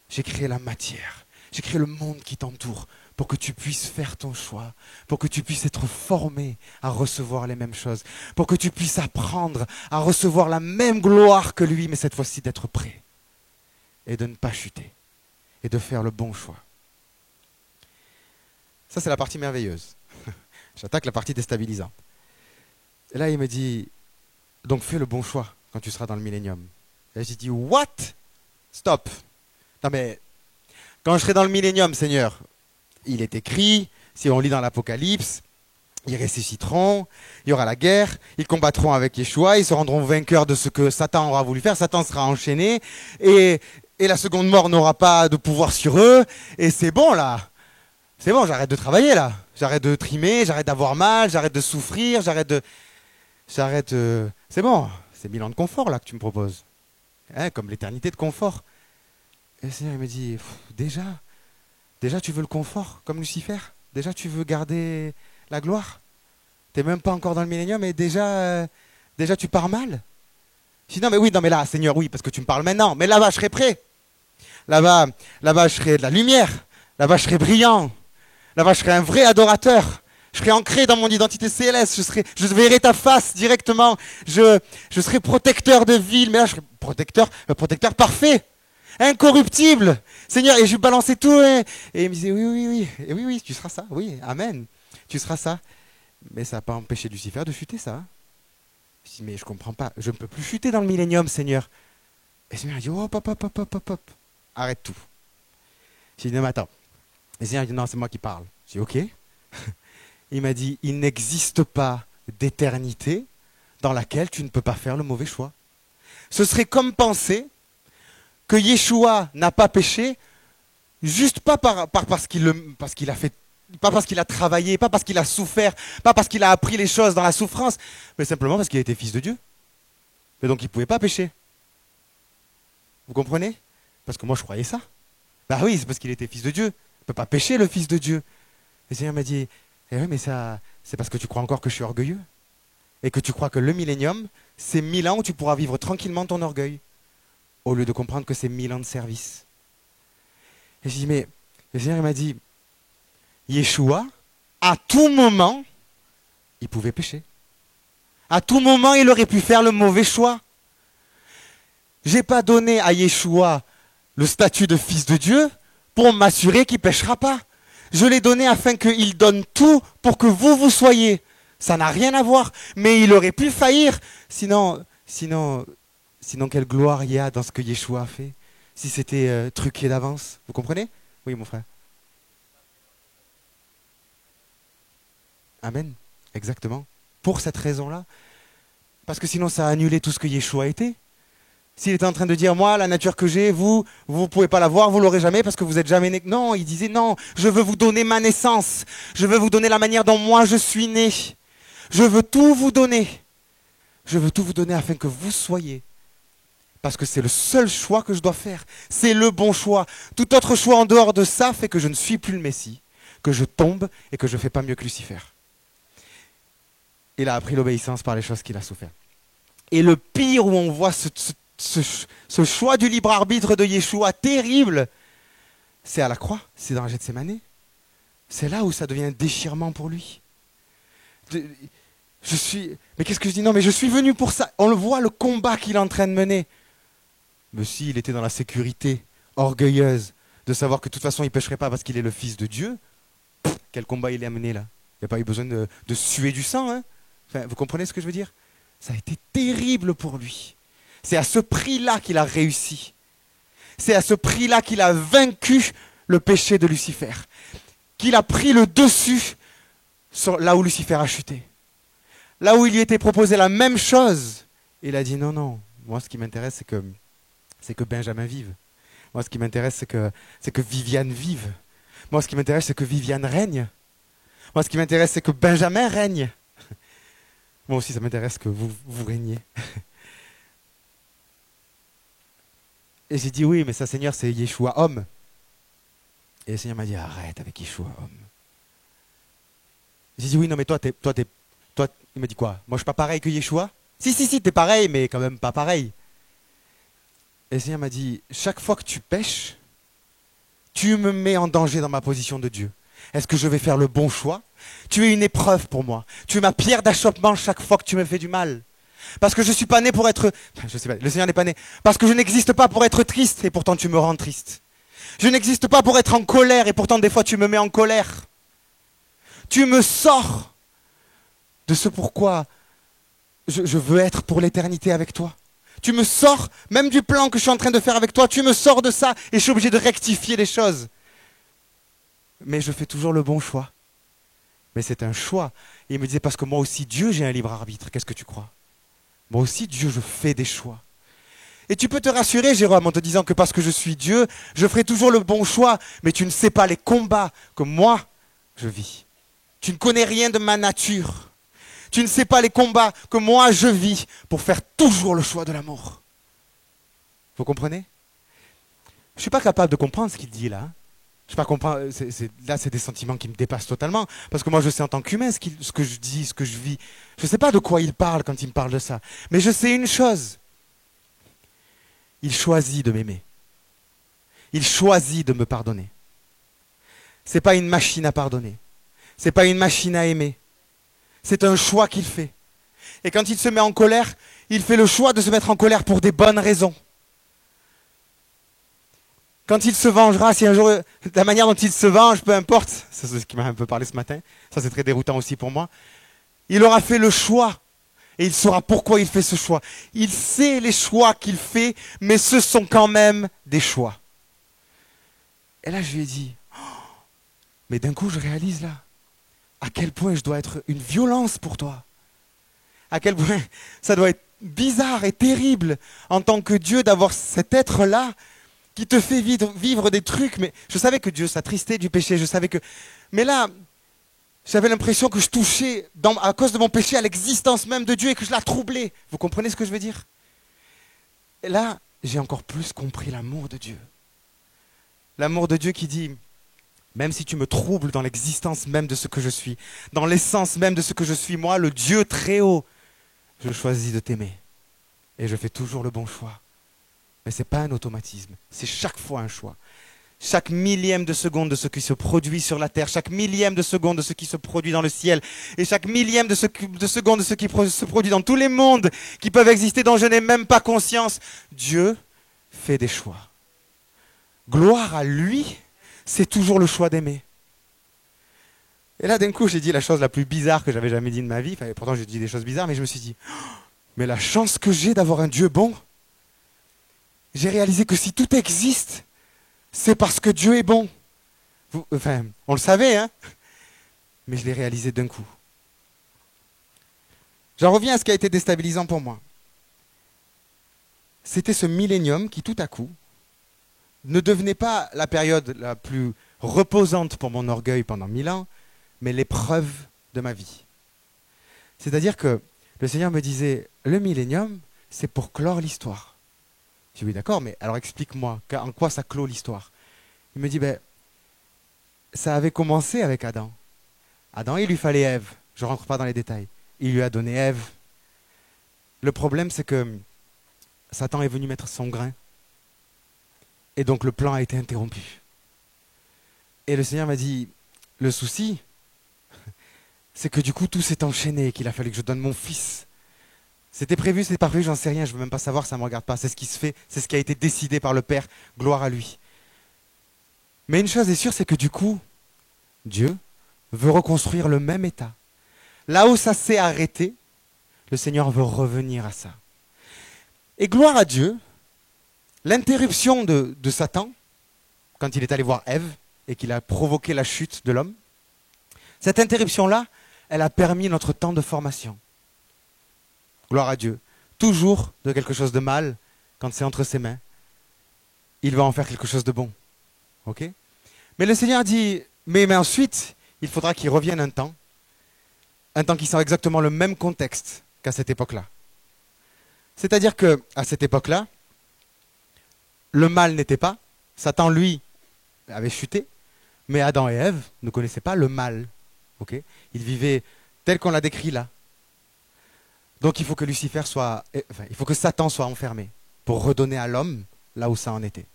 j'ai créé la matière, j'ai créé le monde qui t'entoure pour que tu puisses faire ton choix, pour que tu puisses être formé à recevoir les mêmes choses, pour que tu puisses apprendre à recevoir la même gloire que lui, mais cette fois-ci d'être prêt et de ne pas chuter et de faire le bon choix. Ça, c'est la partie merveilleuse. J'attaque la partie déstabilisante. Et là, il me dit, donc fais le bon choix quand tu seras dans le millénium. Et j'ai dit, what? Stop. Non mais, quand je serai dans le millénium, Seigneur, il est écrit, si on lit dans l'Apocalypse, ils ressusciteront, il y aura la guerre, ils combattront avec Yeshua, ils se rendront vainqueurs de ce que Satan aura voulu faire, Satan sera enchaîné, et la seconde mort n'aura pas de pouvoir sur eux, et c'est bon là. C'est bon, j'arrête de travailler là. J'arrête de trimer, j'arrête d'avoir mal, j'arrête de souffrir, c'est bon, c'est 1000 ans de confort là que tu me proposes. Hein, comme l'éternité de confort. Et le Seigneur il me dit, déjà tu veux le confort comme Lucifer? Déjà tu veux garder la gloire? T'es même pas encore dans le millénium et déjà tu pars mal? Je dis non mais oui, non mais là Seigneur oui, parce que tu me parles maintenant, mais là-bas je serai prêt. Là-bas je serai de la lumière, là-bas je serai brillant, là-bas je serai un vrai adorateur. Je serai ancré dans mon identité céleste, je verrai ta face directement, je serai protecteur de ville, mais là je serai protecteur parfait, incorruptible. Seigneur, et je lui balançais tout, et il me disait oui, et oui, tu seras ça, oui, amen, tu seras ça. Mais ça n'a pas empêché Lucifer de chuter, ça. Je dis, mais je comprends pas, je ne peux plus chuter dans le millénium, Seigneur. Et le Seigneur a dit, hop, arrête tout. J'ai dit, non mais attends. Et le Seigneur a dit, non, c'est moi qui parle. J'ai dit, ok. Il m'a dit, il n'existe pas d'éternité dans laquelle tu ne peux pas faire le mauvais choix. Ce serait comme penser que Yeshua n'a pas péché, juste pas parce qu'il a fait, pas parce qu'il a travaillé, pas parce qu'il a souffert, pas parce qu'il a appris les choses dans la souffrance, mais simplement parce qu'il a été fils de Dieu. Et donc il ne pouvait pas pécher. Vous comprenez? Parce que moi je croyais ça. Bah oui, c'est parce qu'il était fils de Dieu. ne peut pas pécher, le Fils de Dieu. Et le Seigneur m'a dit, eh oui, mais ça, c'est parce que tu crois encore que je suis orgueilleux. Et que tu crois que le millénium, c'est 1000 ans où tu pourras vivre tranquillement ton orgueil. Au lieu de comprendre que c'est 1000 ans de service. Et je dis, mais le Seigneur m'a dit, Yeshua, à tout moment, il pouvait pécher. À tout moment, il aurait pu faire le mauvais choix. J'ai pas donné à Yeshua le statut de fils de Dieu pour m'assurer qu'il ne péchera pas. Je l'ai donné afin qu'il donne tout pour que vous soyez. Ça n'a rien à voir. Mais il aurait pu faillir. Sinon, quelle gloire il y a dans ce que Yeshua a fait si c'était truqué d'avance. Vous comprenez? Oui, mon frère. Amen. Exactement. Pour cette raison-là. Parce que sinon, ça a annulé tout ce que Yeshua était. S'il était en train de dire, moi, la nature que j'ai, vous ne pouvez pas la voir, vous l'aurez jamais parce que vous n'êtes jamais né. Non, il disait, non, je veux vous donner ma naissance. Je veux vous donner la manière dont moi je suis né. Je veux tout vous donner. Je veux tout vous donner afin que vous soyez. Parce que c'est le seul choix que je dois faire. C'est le bon choix. Tout autre choix en dehors de ça fait que je ne suis plus le Messie, que je tombe et que je ne fais pas mieux que Lucifer. Il a appris l'obéissance par les choses qu'il a souffert. Et le pire où on voit ce choix du libre arbitre de Yeshua terrible, c'est à la croix, c'est dans la Gethsémane. C'est là où ça devient un déchirement pour lui. Mais qu'est-ce que je dis? Non, mais je suis venu pour ça. On le voit, le combat qu'il est en train de mener. Mais s'il était dans la sécurité orgueilleuse de savoir que de toute façon il ne pécherait pas parce qu'il est le Fils de Dieu, quel combat il a mené là? Il n'y a pas eu besoin de suer du sang. Hein, enfin, vous comprenez ce que je veux dire? Ça a été terrible pour lui. C'est à ce prix-là qu'il a réussi. C'est à ce prix-là qu'il a vaincu le péché de Lucifer. Qu'il a pris le dessus sur là où Lucifer a chuté. Là où il lui était proposé la même chose. Il a dit non, non, moi ce qui m'intéresse c'est que Benjamin vive. Moi ce qui m'intéresse c'est que Viviane vive. Moi ce qui m'intéresse c'est que Viviane règne. Moi ce qui m'intéresse c'est que Benjamin règne. Moi aussi ça m'intéresse que vous régniez. Et j'ai dit oui, mais ça, Seigneur, c'est Yeshua homme. Et le Seigneur m'a dit arrête avec Yeshua homme. J'ai dit oui, non, mais toi, il m'a dit quoi? Moi, je suis pas pareil que Yeshua? Si, t'es pareil, mais quand même pas pareil. Et le Seigneur m'a dit chaque fois que tu pèches, tu me mets en danger dans ma position de Dieu. Est-ce que je vais faire le bon choix? Tu es une épreuve pour moi. Tu es ma pierre d'achoppement chaque fois que tu me fais du mal. Parce que je ne suis pas né pour être... Je sais pas, le Seigneur n'est pas né. Parce que je n'existe pas pour être triste et pourtant tu me rends triste. Je n'existe pas pour être en colère et pourtant des fois tu me mets en colère. Tu me sors de ce pourquoi je veux être pour l'éternité avec toi. Tu me sors même du plan que je suis en train de faire avec toi. Tu me sors de ça et je suis obligé de rectifier les choses. Mais je fais toujours le bon choix. Mais c'est un choix. Et il me disait parce que moi aussi Dieu j'ai un libre arbitre. Qu'est-ce que tu crois? Moi aussi, Dieu, je fais des choix. Et tu peux te rassurer, Jérôme, en te disant que parce que je suis Dieu, je ferai toujours le bon choix. Mais tu ne sais pas les combats que moi, je vis. Tu ne connais rien de ma nature. Tu ne sais pas les combats que moi, je vis pour faire toujours le choix de l'amour. Vous comprenez? Je ne suis pas capable de comprendre ce qu'il dit là. Je ne sais pas comprendre. Là, c'est des sentiments qui me dépassent totalement. Parce que moi, je sais en tant qu'humain ce que je dis, ce que je vis. Je ne sais pas de quoi il parle quand il me parle de ça. Mais je sais une chose. Il choisit de m'aimer. Il choisit de me pardonner. Ce n'est pas une machine à pardonner. Ce n'est pas une machine à aimer. C'est un choix qu'il fait. Et quand il se met en colère, il fait le choix de se mettre en colère pour des bonnes raisons. Quand il se vengera, si un jour, la manière dont il se venge, peu importe, c'est ce qui m'a un peu parlé ce matin, ça c'est très déroutant aussi pour moi, il aura fait le choix et il saura pourquoi il fait ce choix. Il sait les choix qu'il fait, mais ce sont quand même des choix. Et là je lui ai dit, mais d'un coup je réalise là, à quel point je dois être une violence pour toi. À quel point ça doit être bizarre et terrible en tant que Dieu d'avoir cet être-là qui te fait vivre des trucs, mais je savais que Dieu s'attristait du péché, je savais que... Mais là, j'avais l'impression que je touchais, à cause de mon péché, à l'existence même de Dieu et que je la troublais. Vous comprenez ce que je veux dire? Et là, j'ai encore plus compris l'amour de Dieu. L'amour de Dieu qui dit, Même si tu me troubles dans l'existence même de ce que je suis, dans l'essence même de ce que je suis, moi, le Dieu très haut, je choisis de t'aimer. Et je fais toujours le bon choix. Mais ce n'est pas un automatisme, c'est chaque fois un choix. Chaque millième de seconde de ce qui se produit sur la terre, chaque millième de seconde de ce qui se produit dans le ciel, et chaque millième de seconde de ce qui se produit dans tous les mondes qui peuvent exister dont je n'ai même pas conscience, Dieu fait des choix. Gloire à lui, c'est toujours le choix d'aimer. Et là, d'un coup, j'ai dit la chose la plus bizarre que j'avais jamais dit de ma vie. Enfin, pourtant, j'ai dit des choses bizarres, mais je me suis dit, mais la chance que j'ai d'avoir un Dieu bon, j'ai réalisé que si tout existe, c'est parce que Dieu est bon. Enfin, on le savait, hein, mais je l'ai réalisé d'un coup. J'en reviens à ce qui a été déstabilisant pour moi. C'était ce millénium qui, tout à coup, ne devenait pas la période la plus reposante pour mon orgueil pendant 1000 ans, mais l'épreuve de ma vie. C'est-à-dire que le Seigneur me disait, le millénium, c'est pour clore l'histoire. Je dis, oui, d'accord, mais alors explique-moi, en quoi ça clôt l'histoire? Il me dit, ça avait commencé avec Adam. Adam, il lui fallait Ève. Je ne rentre pas dans les détails. Il lui a donné Ève. Le problème, c'est que Satan est venu mettre son grain. Et donc le plan a été interrompu. Et le Seigneur m'a dit, le souci, c'est que du coup tout s'est enchaîné et qu'il a fallu que je donne mon fils. C'était prévu, c'était pas prévu, j'en sais rien, je ne veux même pas savoir, ça ne me regarde pas. C'est ce qui se fait, c'est ce qui a été décidé par le Père, gloire à lui. Mais une chose est sûre, c'est que du coup, Dieu veut reconstruire le même état. Là où ça s'est arrêté, le Seigneur veut revenir à ça. Et gloire à Dieu, l'interruption de Satan, quand il est allé voir Ève et qu'il a provoqué la chute de l'homme, cette interruption-là, elle a permis notre temps de formation. Gloire à Dieu. Toujours de quelque chose de mal, quand c'est entre ses mains, il va en faire quelque chose de bon. Ok? Mais le Seigneur dit, mais ensuite, il faudra qu'il revienne un temps qui soit exactement le même contexte qu'à cette époque-là. C'est-à-dire qu'à cette époque-là, le mal n'était pas, Satan, lui, avait chuté, mais Adam et Ève ne connaissaient pas le mal. Okay? Ils vivaient tel qu'on l'a décrit là. Donc il faut que il faut que Satan soit enfermé pour redonner à l'homme là où ça en était.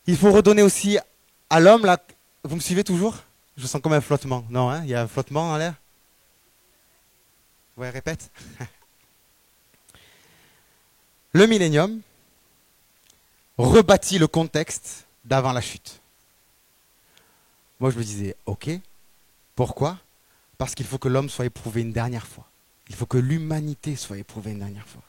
Il faut redonner aussi à l'homme, là, vous me suivez toujours? Je sens comme un flottement. Non, hein? Il y a un flottement en l'air? Ouais, répète. Le millénium rebâtit le contexte d'avant la chute. Moi, je me disais, ok, pourquoi? Parce qu'il faut que l'homme soit éprouvé une dernière fois. Il faut que l'humanité soit éprouvée une dernière fois.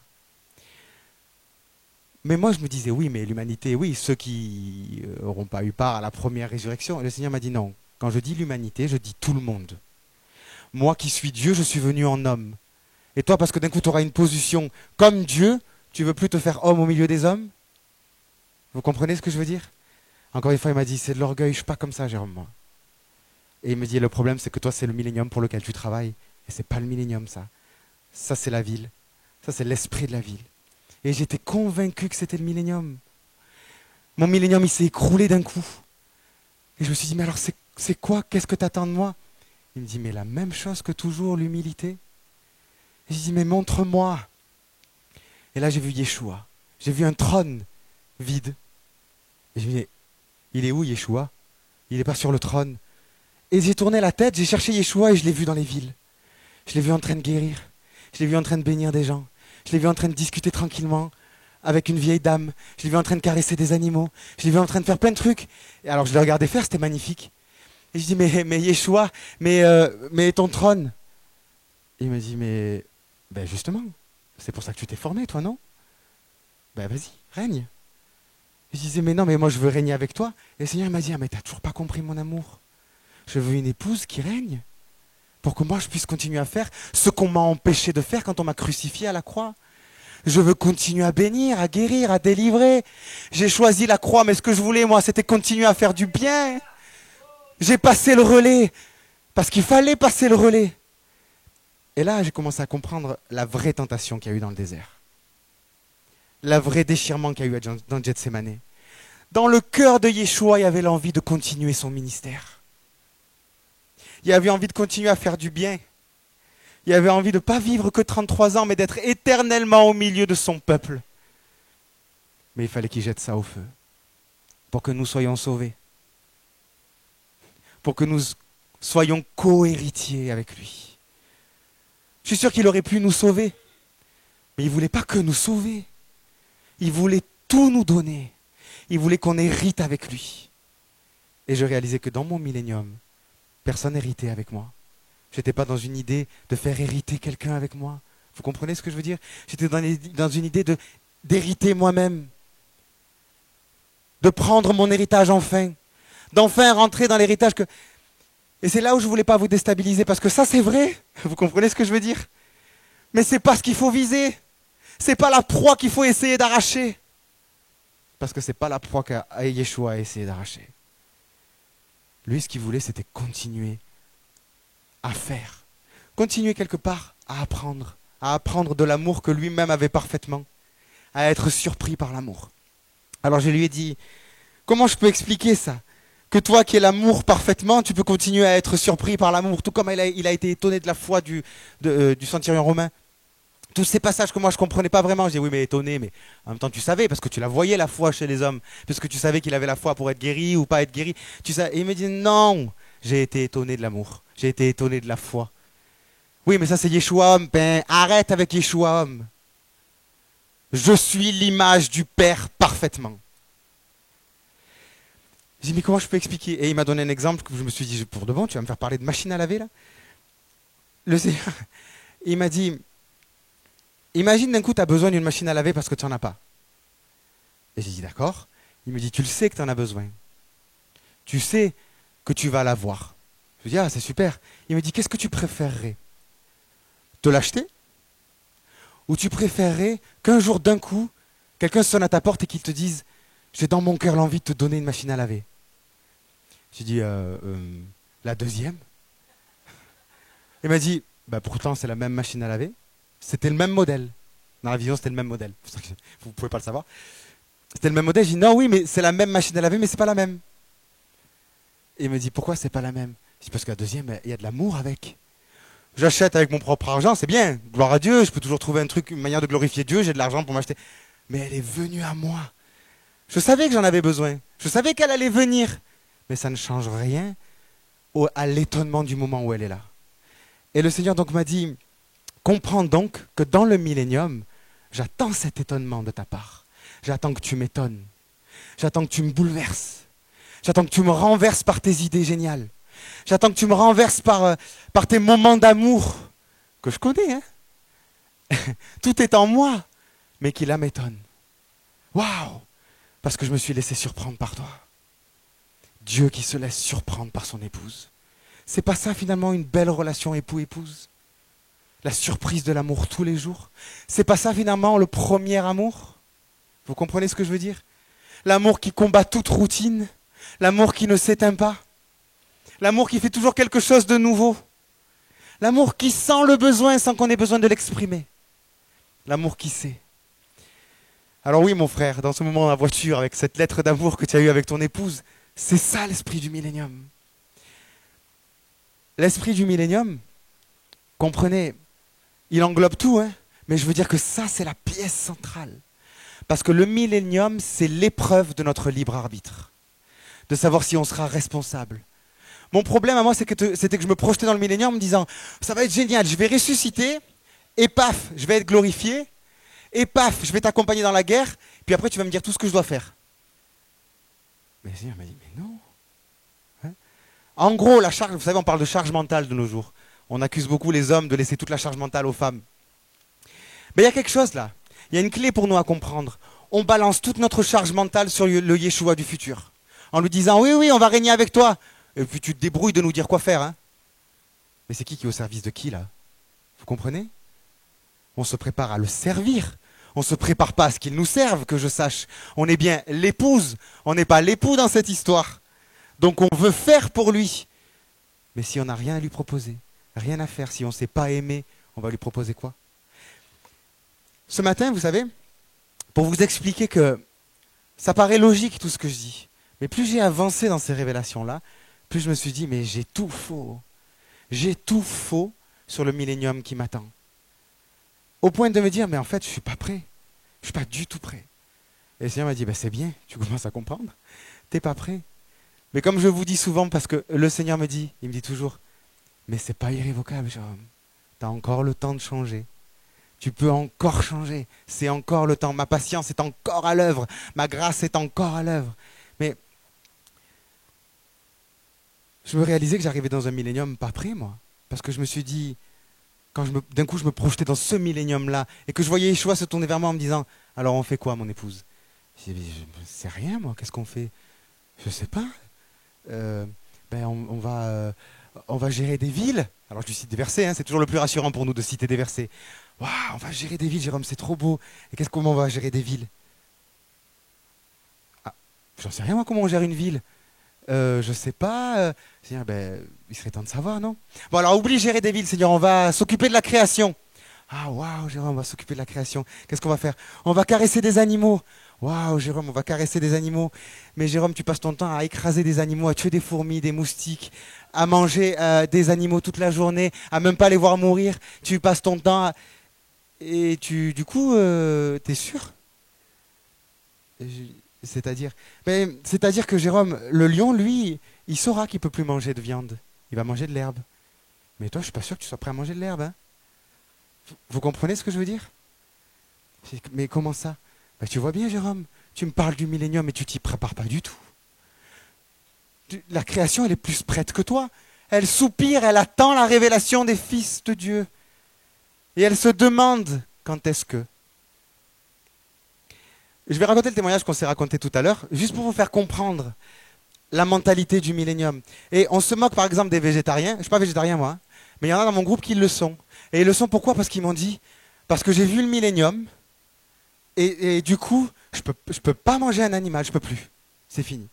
Mais moi, je me disais, oui, mais l'humanité, oui, ceux qui n'auront pas eu part à la première résurrection. Et le Seigneur m'a dit, non, quand je dis l'humanité, je dis tout le monde. Moi qui suis Dieu, je suis venu en homme. Et toi, parce que d'un coup, tu auras une position comme Dieu, tu veux plus te faire homme au milieu des hommes? Vous comprenez ce que je veux dire? Encore une fois, il m'a dit, c'est de l'orgueil, je ne suis pas comme ça, Jérôme, moi. Et il me dit, le problème, c'est que toi, c'est le millénium pour lequel tu travailles. Et ce n'est pas le millénium, ça. Ça, c'est la ville. Ça, c'est l'esprit de la ville. Et j'étais convaincu que c'était le millénium. Mon millénium, il s'est écroulé d'un coup. Et je me suis dit, mais alors, c'est quoi? Qu'est-ce que tu attends de moi? Il me dit, mais la même chose que toujours, l'humilité. Et je dis, mais montre-moi. Et là, j'ai vu Yeshua. J'ai vu un trône vide. Et je me dis, il est où Yeshua? Il n'est pas sur le trône. Et j'ai tourné la tête, j'ai cherché Yeshua et je l'ai vu dans les villes. Je l'ai vu en train de guérir. Je l'ai vu en train de bénir des gens. Je l'ai vu en train de discuter tranquillement avec une vieille dame. Je l'ai vu en train de caresser des animaux. Je l'ai vu en train de faire plein de trucs. Et alors je l'ai regardé faire, c'était magnifique. Et je dis, mais Yeshua, mais ton trône. Et il m'a dit, ben justement, c'est pour ça que tu t'es formé, toi, non? Ben vas-y, règne. Et je disais, mais non, mais moi je veux régner avec toi. Et le Seigneur m'a dit, ah mais t'as toujours pas compris mon amour. Je veux une épouse qui règne. Pour que moi je puisse continuer à faire ce qu'on m'a empêché de faire quand on m'a crucifié à la croix. Je veux continuer à bénir, à guérir, à délivrer. J'ai choisi la croix, mais ce que je voulais, moi, c'était continuer à faire du bien. J'ai passé le relais, parce qu'il fallait passer le relais. Et là, j'ai commencé à comprendre la vraie tentation qu'il y a eu dans le désert. Le vrai déchirement qu'il y a eu dans Gethsémané. Dans le cœur de Yeshua, il y avait l'envie de continuer son ministère. Il avait envie de continuer à faire du bien. Il avait envie de ne pas vivre que 33 ans, mais d'être éternellement au milieu de son peuple. Mais il fallait qu'il jette ça au feu, pour que nous soyons sauvés, pour que nous soyons co-héritiers avec lui. Je suis sûr qu'il aurait pu nous sauver, mais il ne voulait pas que nous sauver. Il voulait tout nous donner. Il voulait qu'on hérite avec lui. Et je réalisais que dans mon millénium, personne n'héritait avec moi. Je n'étais pas dans une idée de faire hériter quelqu'un avec moi. Vous comprenez ce que je veux dire? J'étais dans une idée d'hériter moi-même. De prendre mon héritage enfin. D'enfin rentrer dans l'héritage que... Et c'est là où je ne voulais pas vous déstabiliser, parce que ça c'est vrai. Vous comprenez ce que je veux dire? Mais ce n'est pas ce qu'il faut viser. Ce n'est pas la proie qu'il faut essayer d'arracher. Parce que ce n'est pas la proie qu'a Yeshua essayé d'arracher. Lui, ce qu'il voulait, c'était continuer à faire. Continuer quelque part à apprendre de l'amour que lui-même avait parfaitement, à être surpris par l'amour. Alors je lui ai dit, comment je peux expliquer ça? Que toi qui es l'amour parfaitement, tu peux continuer à être surpris par l'amour, tout comme il a été étonné de la foi du centurion romain. Tous ces passages que moi je ne comprenais pas vraiment, je dis oui mais étonné, mais en même temps tu savais, parce que tu la voyais la foi chez les hommes, parce que tu savais qu'il avait la foi pour être guéri ou pas être guéri. Et il me dit non, j'ai été étonné de l'amour, j'ai été étonné de la foi. Oui mais ça c'est Yeshua homme, ben arrête avec Yeshua homme. Je suis l'image du Père parfaitement. J'ai dit mais comment je peux expliquer? Et il m'a donné un exemple que je me suis dit pour de bon, tu vas me faire parler de machine à laver là? Le Seigneur, il m'a dit, imagine d'un coup tu as besoin d'une machine à laver parce que tu n'en as pas. Et j'ai dit d'accord. Il me dit tu le sais que tu en as besoin. Tu sais que tu vas l'avoir. Je lui dis ah c'est super. Il me dit qu'est-ce que tu préférerais? Te l'acheter? Ou tu préférerais qu'un jour d'un coup, quelqu'un sonne à ta porte et qu'il te dise j'ai dans mon cœur l'envie de te donner une machine à laver? J'ai dit la deuxième. Il m'a dit bah pourtant c'est la même machine à laver. C'était le même modèle. Dans la vision, c'était le même modèle. Vous ne pouvez pas le savoir. C'était le même modèle. J'ai dit non, oui, mais c'est la même machine à laver, mais c'est pas la même. Et il me dit pourquoi c'est pas la même? Je dis parce que la deuxième, il y a de l'amour avec. J'achète avec mon propre argent, c'est bien. Gloire à Dieu, je peux toujours trouver un truc, une manière de glorifier Dieu, j'ai de l'argent pour m'acheter. Mais elle est venue à moi. Je savais que j'en avais besoin. Je savais qu'elle allait venir. Mais ça ne change rien à l'étonnement du moment où elle est là. Et le Seigneur donc m'a dit, comprends donc que dans le millénium, j'attends cet étonnement de ta part. J'attends que tu m'étonnes. J'attends que tu me bouleverses. J'attends que tu me renverses par tes idées géniales. J'attends que tu me renverses par tes moments d'amour que je connais. Hein. Tout est en moi, mais qui là m'étonne. Waouh! Parce que je me suis laissé surprendre par toi. Dieu qui se laisse surprendre par son épouse. C'est pas ça finalement une belle relation époux-épouse? La surprise de l'amour tous les jours. C'est pas ça finalement le premier amour? Vous comprenez ce que je veux dire? L'amour qui combat toute routine. L'amour qui ne s'éteint pas. L'amour qui fait toujours quelque chose de nouveau. L'amour qui sent le besoin sans qu'on ait besoin de l'exprimer. L'amour qui sait. Alors oui mon frère, dans ce moment dans la voiture, avec cette lettre d'amour que tu as eue avec ton épouse, c'est ça l'esprit du millénium. L'esprit du millénium, comprenez, il englobe tout, hein, mais je veux dire que ça c'est la pièce centrale. Parce que le millénium, c'est l'épreuve de notre libre arbitre. De savoir si on sera responsable. Mon problème à moi, c'était que je me projetais dans le millénium en me disant, ça va être génial, je vais ressusciter, et paf, je vais être glorifié, et paf, je vais t'accompagner dans la guerre, puis après tu vas me dire tout ce que je dois faire. Mais le Seigneur m'a dit, mais non. Hein? En gros, la charge, vous savez, on parle de charge mentale de nos jours. On accuse beaucoup les hommes de laisser toute la charge mentale aux femmes. Mais il y a quelque chose là. Il y a une clé pour nous à comprendre. On balance toute notre charge mentale sur le Yeshua du futur. En lui disant, oui, oui, on va régner avec toi. Et puis tu te débrouilles de nous dire quoi faire. Hein. Mais c'est qui est au service de qui là? Vous comprenez? On se prépare à le servir. On ne se prépare pas à ce qu'il nous serve, que je sache. On est bien l'épouse. On n'est pas l'époux dans cette histoire. Donc on veut faire pour lui. Mais si on n'a rien à lui proposer, rien à faire, si on ne sait pas aimer, on va lui proposer quoi? Ce matin, vous savez, pour vous expliquer que Ça paraît logique tout ce que je dis. Mais plus j'ai avancé dans ces révélations-là, plus je me suis dit, mais j'ai tout faux. J'ai tout faux sur le millénium qui m'attend. Au point de me dire, mais en fait, je ne suis pas prêt. Je ne suis pas du tout prêt. Et le Seigneur m'a dit, c'est bien, tu commences à comprendre. Tu n'es pas prêt. Mais comme je vous dis souvent, parce que le Seigneur me dit, il me dit toujours, mais c'est pas irrévocable, Jérôme. Tu as encore le temps de changer. Tu peux encore changer. C'est encore le temps. Ma patience est encore à l'œuvre. Ma grâce est encore à l'œuvre. Mais je me réalisais que j'arrivais dans un millénium pas prêt, moi. Parce que je me suis dit, d'un coup je me projetais dans ce millénium-là, et que je voyais Yeshua se tourner vers moi en me disant, alors on fait quoi, mon épouse? Je dis, je ne sais rien, moi, qu'est-ce qu'on fait? Je ne sais pas. On va gérer des villes. Alors je lui cite des versets, hein, c'est toujours le plus rassurant pour nous de citer des versets. Waouh, on va gérer des villes, Jérôme, c'est trop beau. Et comment on va gérer des villes? Ah, j'en sais rien, moi, comment on gère une ville. Je sais pas. Seigneur, il serait temps de savoir, non? Bon, alors oublie gérer des villes, Seigneur, on va s'occuper de la création. Ah, waouh, Jérôme, on va s'occuper de la création. Qu'est-ce qu'on va faire? On va caresser des animaux. Waouh, Jérôme, on va caresser des animaux. Mais Jérôme, tu passes ton temps à écraser des animaux, à tuer des fourmis, des moustiques, à manger des animaux toute la journée, à même pas les voir mourir. Tu passes ton temps à... Et du coup, t'es sûr? C'est-à-dire que Jérôme, le lion, lui, il saura qu'il ne peut plus manger de viande. Il va manger de l'herbe. Mais toi, je ne suis pas sûr que tu sois prêt à manger de l'herbe. Hein. Vous comprenez ce que je veux dire? Mais comment ça? Tu vois bien, Jérôme, tu me parles du millénium et tu t'y prépares pas du tout. La création, elle est plus prête que toi. Elle soupire, elle attend la révélation des fils de Dieu. Et elle se demande quand est-ce que... Je vais raconter le témoignage qu'on s'est raconté tout à l'heure, juste pour vous faire comprendre la mentalité du millénium. Et on se moque par exemple des végétariens. Je ne suis pas végétarien moi, hein, mais il y en a dans mon groupe qui le sont. Et ils le sont pourquoi? Parce qu'ils m'ont dit, parce que j'ai vu le millénium, et du coup, je peux pas manger un animal, je peux plus. C'est fini.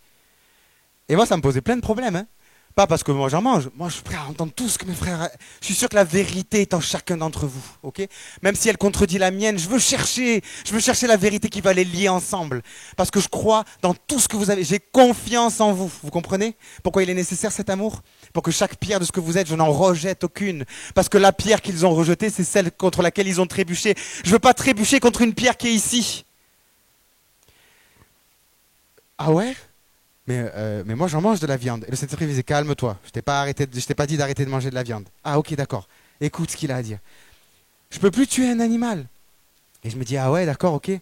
Et moi, ça me posait plein de problèmes. Hein. Pas parce que moi j'en mange. Moi, je suis prêt à entendre tout ce que mes frères... Je suis sûr que la vérité est en chacun d'entre vous. Ok? Même si elle contredit la mienne, je veux chercher la vérité qui va les lier ensemble. Parce que je crois dans tout ce que vous avez. J'ai confiance en vous. Vous comprenez? Pourquoi il est nécessaire cet amour? Pour que chaque pierre de ce que vous êtes, je n'en rejette aucune. Parce que la pierre qu'ils ont rejetée, c'est celle contre laquelle ils ont trébuché. Je ne veux pas trébucher contre une pierre qui est ici. Ah ouais? Mais moi, j'en mange de la viande. Et le Saint-Esprit disait, calme-toi. Je t'ai pas dit d'arrêter de manger de la viande. Ah, ok, d'accord. Écoute ce qu'il a à dire. Je peux plus tuer un animal. Et je me dis, ah ouais, d'accord, ok. Et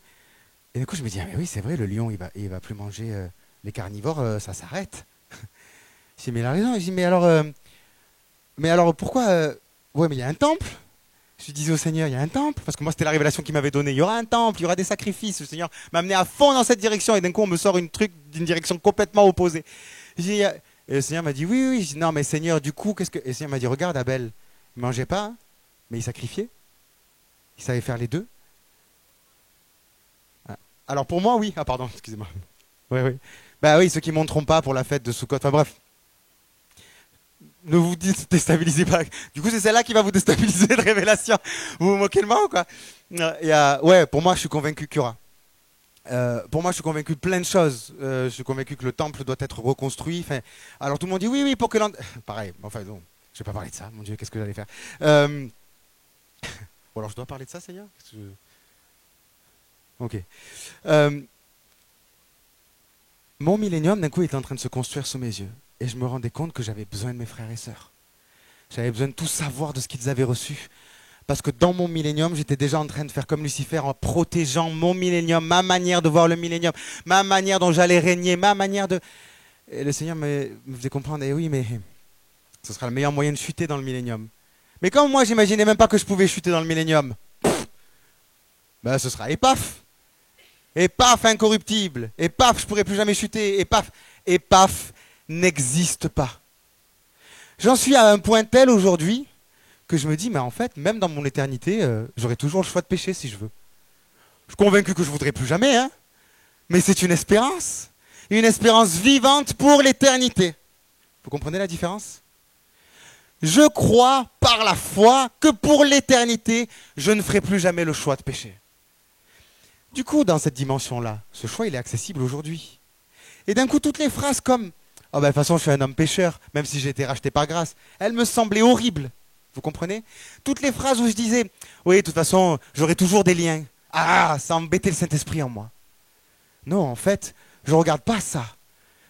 du coup, je me dis, ah mais oui, c'est vrai, le lion, il va plus manger les carnivores, ça s'arrête. Je dis, mais il a raison. Je dis, mais alors pourquoi ouais, mais il y a un temple. Je disais au Seigneur, il y a un temple, parce que moi c'était la révélation qu'il m'avait donnée. Il y aura un temple, il y aura des sacrifices. Le Seigneur m'a amené à fond dans cette direction, et d'un coup on me sort une truc d'une direction complètement opposée. Et le Seigneur m'a dit, oui, oui. Je dis, non, mais Seigneur, du coup, qu'est-ce que... Et le Seigneur m'a dit, regarde Abel, il mangeait pas, hein, mais il sacrifiait. Il savait faire les deux. Ah. Alors pour moi, oui. Ah pardon, excusez-moi. Oui, oui. Bah oui, ceux qui ne monteront pas pour la fête de Sukkot. Enfin bref. Ne vous déstabilisez pas. Du coup, c'est celle-là qui va vous déstabiliser de révélation. Vous vous moquez de moi ou quoi? Ouais, pour moi, je suis convaincu qu'il y aura. Pour moi, je suis convaincu de plein de choses. Je suis convaincu que le temple doit être reconstruit. Enfin, alors tout le monde dit oui, oui, pour que pareil, enfin non, je vais pas parler de ça. Mon Dieu, qu'est-ce que j'allais faire? Bon, alors je dois parler de ça, Seigneur? Ok. Mon millénium, d'un coup, était en train de se construire sous mes yeux. Et je me rendais compte que j'avais besoin de mes frères et sœurs. J'avais besoin de tout savoir de ce qu'ils avaient reçu. Parce que dans mon millénium, j'étais déjà en train de faire comme Lucifer en protégeant mon millénium, ma manière de voir le millénium, ma manière dont j'allais régner, ma manière de... Et le Seigneur me faisait comprendre, eh oui, mais ce sera le meilleur moyen de chuter dans le millénium. Mais comme moi, j'imaginais même pas que je pouvais chuter dans le millénium, ce sera et paf! Et paf, incorruptible. Et paf, je pourrai plus jamais chuter. Et paf, n'existe pas. J'en suis à un point tel aujourd'hui que je me dis, mais en fait, même dans mon éternité, j'aurai toujours le choix de pécher si je veux. Je suis convaincu que je ne voudrais plus jamais, hein. Mais c'est une espérance vivante pour l'éternité. Vous comprenez la différence? Je crois par la foi que pour l'éternité, je ne ferai plus jamais le choix de pécher. Du coup, dans cette dimension-là, ce choix, il est accessible aujourd'hui. Et d'un coup, toutes les phrases comme « Oh ben, de toute façon, je suis un homme pécheur, même si j'ai été racheté par grâce », elles me semblaient horribles. Vous comprenez? Toutes les phrases où je disais « Oui, de toute façon, j'aurai toujours des liens. » Ah, ça embêtait le Saint-Esprit en moi. Non, en fait, je ne regarde pas ça.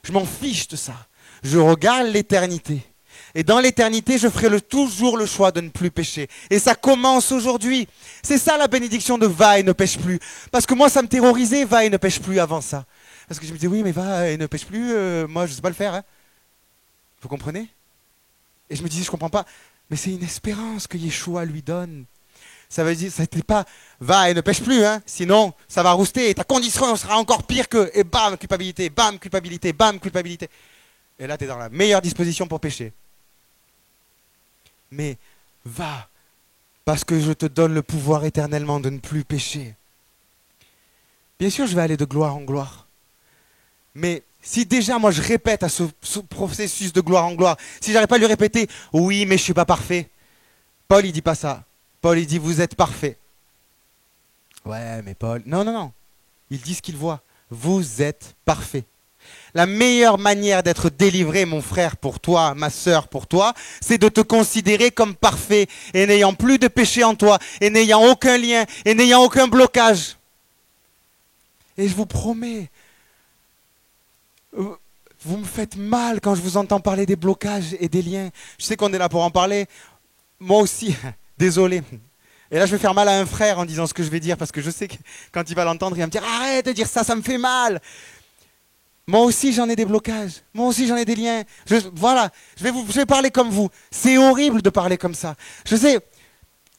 Je m'en fiche de ça. Je regarde l'éternité. Et dans l'éternité, je ferai toujours le choix de ne plus pécher. Et ça commence aujourd'hui. C'est ça la bénédiction de va et ne pêche plus. Parce que moi, ça me terrorisait, va et ne pêche plus avant ça. Parce que je me disais, oui, mais va et ne pêche plus, moi, je ne sais pas le faire. Hein. Vous comprenez? Et je me disais, je ne comprends pas. Mais c'est une espérance que Yeshua lui donne. Ça veut dire, ça n'était pas va et ne pêche plus, hein, sinon ça va rouster et ta condition sera encore pire que. Et bam, culpabilité, bam, culpabilité, bam, culpabilité. Et là, tu es dans la meilleure disposition pour pécher. Mais va, parce que je te donne le pouvoir éternellement de ne plus pécher. Bien sûr, je vais aller de gloire en gloire. Mais si déjà moi je répète à ce processus de gloire en gloire, si j'arrive pas à lui répéter, oui, mais je suis pas parfait. Paul, il dit pas ça. Paul, il dit, vous êtes parfait. Ouais, mais Paul... Non, non, non. Il dit ce qu'il voit. Vous êtes parfait. La meilleure manière d'être délivré, mon frère, pour toi, ma sœur, pour toi, c'est de te considérer comme parfait et n'ayant plus de péché en toi, et n'ayant aucun lien, et n'ayant aucun blocage. Et je vous promets, vous me faites mal quand je vous entends parler des blocages et des liens. Je sais qu'on est là pour en parler. Moi aussi, désolé. Et là, je vais faire mal à un frère en disant ce que je vais dire, parce que je sais que quand il va l'entendre, il va me dire « Arrête de dire ça, ça me fait mal !» Moi aussi, j'en ai des blocages. Moi aussi, j'en ai des liens. Voilà, je vais parler comme vous. C'est horrible de parler comme ça. Je sais,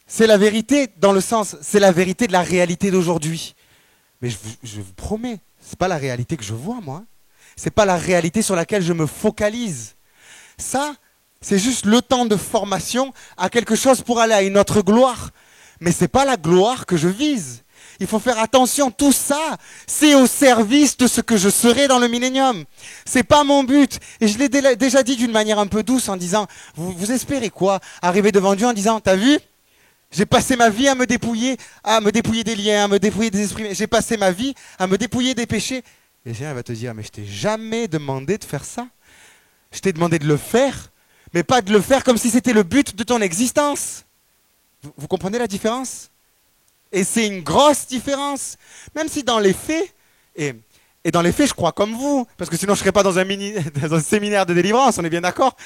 c'est la vérité dans le sens, c'est la vérité de la réalité d'aujourd'hui. Mais je vous promets, c'est pas la réalité que je vois, moi. C'est pas la réalité sur laquelle je me focalise. Ça, c'est juste le temps de formation à quelque chose pour aller à une autre gloire. Mais c'est pas la gloire que je vise. Il faut faire attention, tout ça, c'est au service de ce que je serai dans le millénium. C'est pas mon but. Et je l'ai déjà dit d'une manière un peu douce en disant, vous espérez quoi? Arriver devant Dieu en disant, t'as vu? J'ai passé ma vie à me dépouiller des liens, à me dépouiller des esprits. J'ai passé ma vie à me dépouiller des péchés. Et le Seigneur va te dire, mais je t'ai jamais demandé de faire ça. Je t'ai demandé de le faire, mais pas de le faire comme si c'était le but de ton existence. Vous comprenez la différence? Et c'est une grosse différence. Même si dans les faits, et dans les faits, je crois comme vous, parce que sinon je ne serais pas dans un séminaire de délivrance, on est bien d'accord.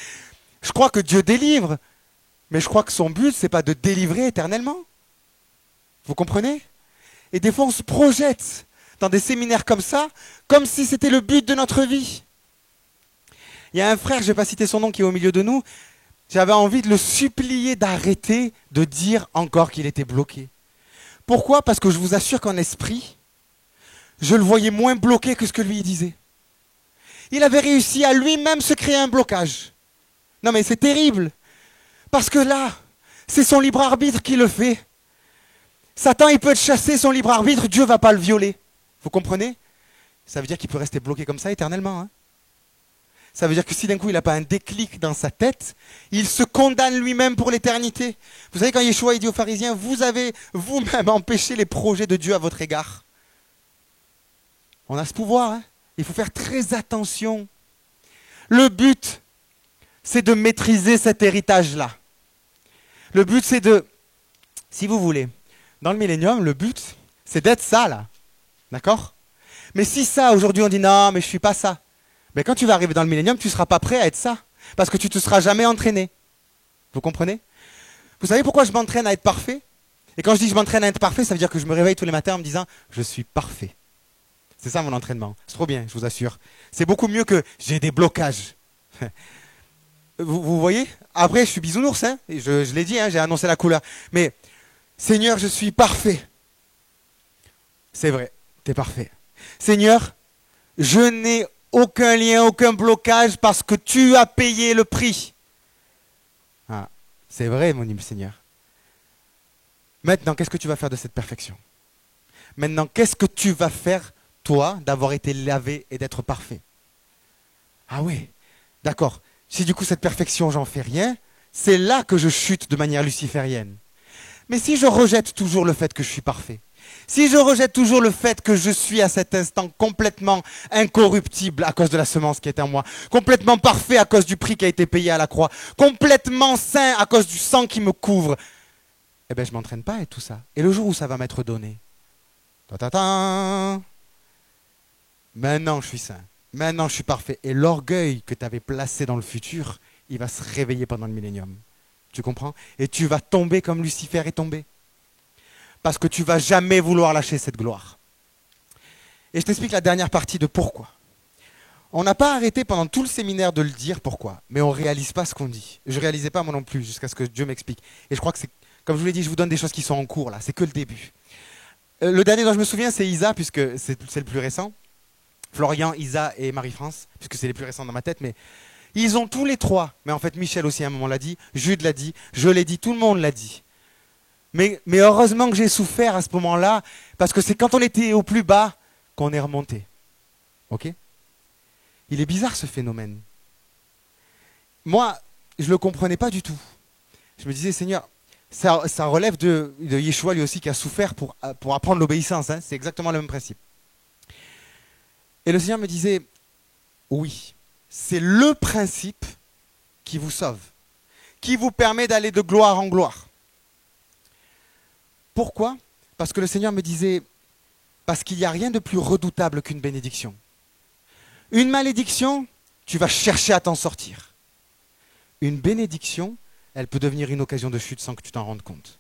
Je crois que Dieu délivre, mais je crois que son but, c'est pas de délivrer éternellement. Vous comprenez? Et des fois, on se projette dans des séminaires comme ça, comme si c'était le but de notre vie. Il y a un frère, je ne vais pas citer son nom, qui est au milieu de nous. J'avais envie de le supplier d'arrêter de dire encore qu'il était bloqué. Pourquoi? Parce que je vous assure qu'en esprit, je le voyais moins bloqué que ce que lui il disait. Il avait réussi à lui-même se créer un blocage. Non mais c'est terrible. Parce que là, c'est son libre arbitre qui le fait. Satan, il peut te chasser son libre arbitre, Dieu ne va pas le violer. Vous comprenez? Ça veut dire qu'il peut rester bloqué comme ça éternellement. Hein. Ça veut dire que si d'un coup il n'a pas un déclic dans sa tête, il se condamne lui-même pour l'éternité. Vous savez, quand Yeshua dit aux pharisiens, vous avez vous-même empêché les projets de Dieu à votre égard. On a ce pouvoir, hein. Il faut faire très attention. Le but, c'est de maîtriser cet héritage-là. Le but, c'est de, si vous voulez, dans le millénium, le but, c'est d'être ça, là. D'accord? Mais si ça, aujourd'hui, on dit non, mais je ne suis pas ça. Mais quand tu vas arriver dans le millénium, tu ne seras pas prêt à être ça. Parce que tu ne te seras jamais entraîné. Vous comprenez? Vous savez pourquoi je m'entraîne à être parfait? Et quand je dis je m'entraîne à être parfait, ça veut dire que je me réveille tous les matins en me disant je suis parfait. C'est ça mon entraînement. C'est trop bien, je vous assure. C'est beaucoup mieux que j'ai des blocages. Vous voyez? Après, je suis bisounours, hein, et je l'ai dit, hein, j'ai annoncé la couleur. Mais Seigneur, je suis parfait. C'est vrai, tu es parfait. Seigneur, je n'ai aucun lien, aucun blocage parce que tu as payé le prix. Ah, c'est vrai, mon Seigneur. Maintenant, qu'est-ce que tu vas faire de cette perfection? Maintenant, qu'est-ce que tu vas faire, toi, d'avoir été lavé et d'être parfait? Ah oui, d'accord. Si du coup, cette perfection, j'en fais rien, c'est là que je chute de manière luciférienne. Mais si je rejette toujours le fait que je suis parfait, Si je rejette toujours le fait que je suis à cet instant complètement incorruptible à cause de la semence qui est en moi, complètement parfait à cause du prix qui a été payé à la croix, complètement sain à cause du sang qui me couvre, eh bien je ne m'entraîne pas à tout ça. Et le jour où ça va m'être donné, ta-ta-ta, maintenant je suis sain, maintenant je suis parfait. Et l'orgueil que tu avais placé dans le futur, il va se réveiller pendant le millénium. Tu comprends? Et tu vas tomber comme Lucifer est tombé. Parce que tu ne vas jamais vouloir lâcher cette gloire. Et je t'explique la dernière partie de pourquoi. On n'a pas arrêté pendant tout le séminaire de le dire pourquoi, mais on ne réalise pas ce qu'on dit. Je ne réalisais pas moi non plus, jusqu'à ce que Dieu m'explique. Et je crois que c'est, comme je vous l'ai dit, je vous donne des choses qui sont en cours là, c'est que le début. Le dernier dont je me souviens, c'est Isa, puisque c'est le plus récent. Florian, Isa et Marie-France, puisque c'est les plus récents dans ma tête, mais ils ont tous les trois, mais en fait Michel aussi à un moment l'a dit, Jude l'a dit, je l'ai dit, tout le monde l'a dit. Mais heureusement que j'ai souffert à ce moment-là, parce que c'est quand on était au plus bas qu'on est remonté. Ok? Il est bizarre ce phénomène. Moi, je ne le comprenais pas du tout. Je me disais, Seigneur, ça relève de Yeshua lui aussi qui a souffert pour apprendre l'obéissance. Hein, c'est exactement le même principe. Et le Seigneur me disait, oui, c'est le principe qui vous sauve, qui vous permet d'aller de gloire en gloire. Pourquoi? Parce que le Seigneur me disait, parce qu'il n'y a rien de plus redoutable qu'une bénédiction. Une malédiction, tu vas chercher à t'en sortir. Une bénédiction, elle peut devenir une occasion de chute sans que tu t'en rendes compte.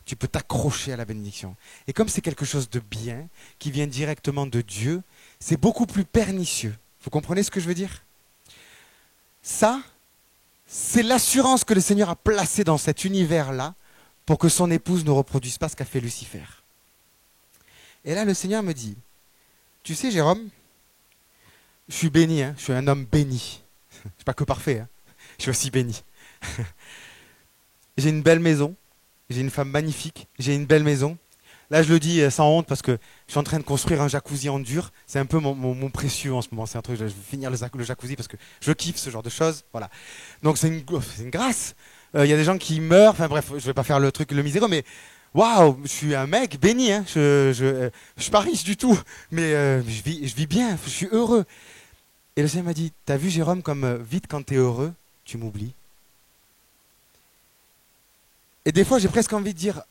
Tu peux t'accrocher à la bénédiction. Et comme c'est quelque chose de bien, qui vient directement de Dieu, c'est beaucoup plus pernicieux. Vous comprenez ce que je veux dire? Ça, c'est l'assurance que le Seigneur a placée dans cet univers-là, pour que son épouse ne reproduise pas ce qu'a fait Lucifer. Et là, le Seigneur me dit, tu sais, Jérôme, je suis béni, hein, je suis un homme béni. Je ne suis pas que parfait, hein, je suis aussi béni. J'ai une belle maison, j'ai une femme magnifique, j'ai une belle maison. Là, je le dis sans honte parce que je suis en train de construire un jacuzzi en dur. C'est un peu mon précieux en ce moment. C'est un truc, je vais finir le jacuzzi parce que je kiffe ce genre de choses. Voilà. Donc, c'est une grâce. Il y a des gens qui meurent, enfin bref, je vais pas faire le miséreux, mais waouh, je suis un mec béni, hein, je suis pas riche du tout, mais je vis bien, je suis heureux. Et le Seigneur m'a dit, t'as vu Jérôme, comme vite quand t'es heureux, tu m'oublies. Et des fois j'ai presque envie de dire,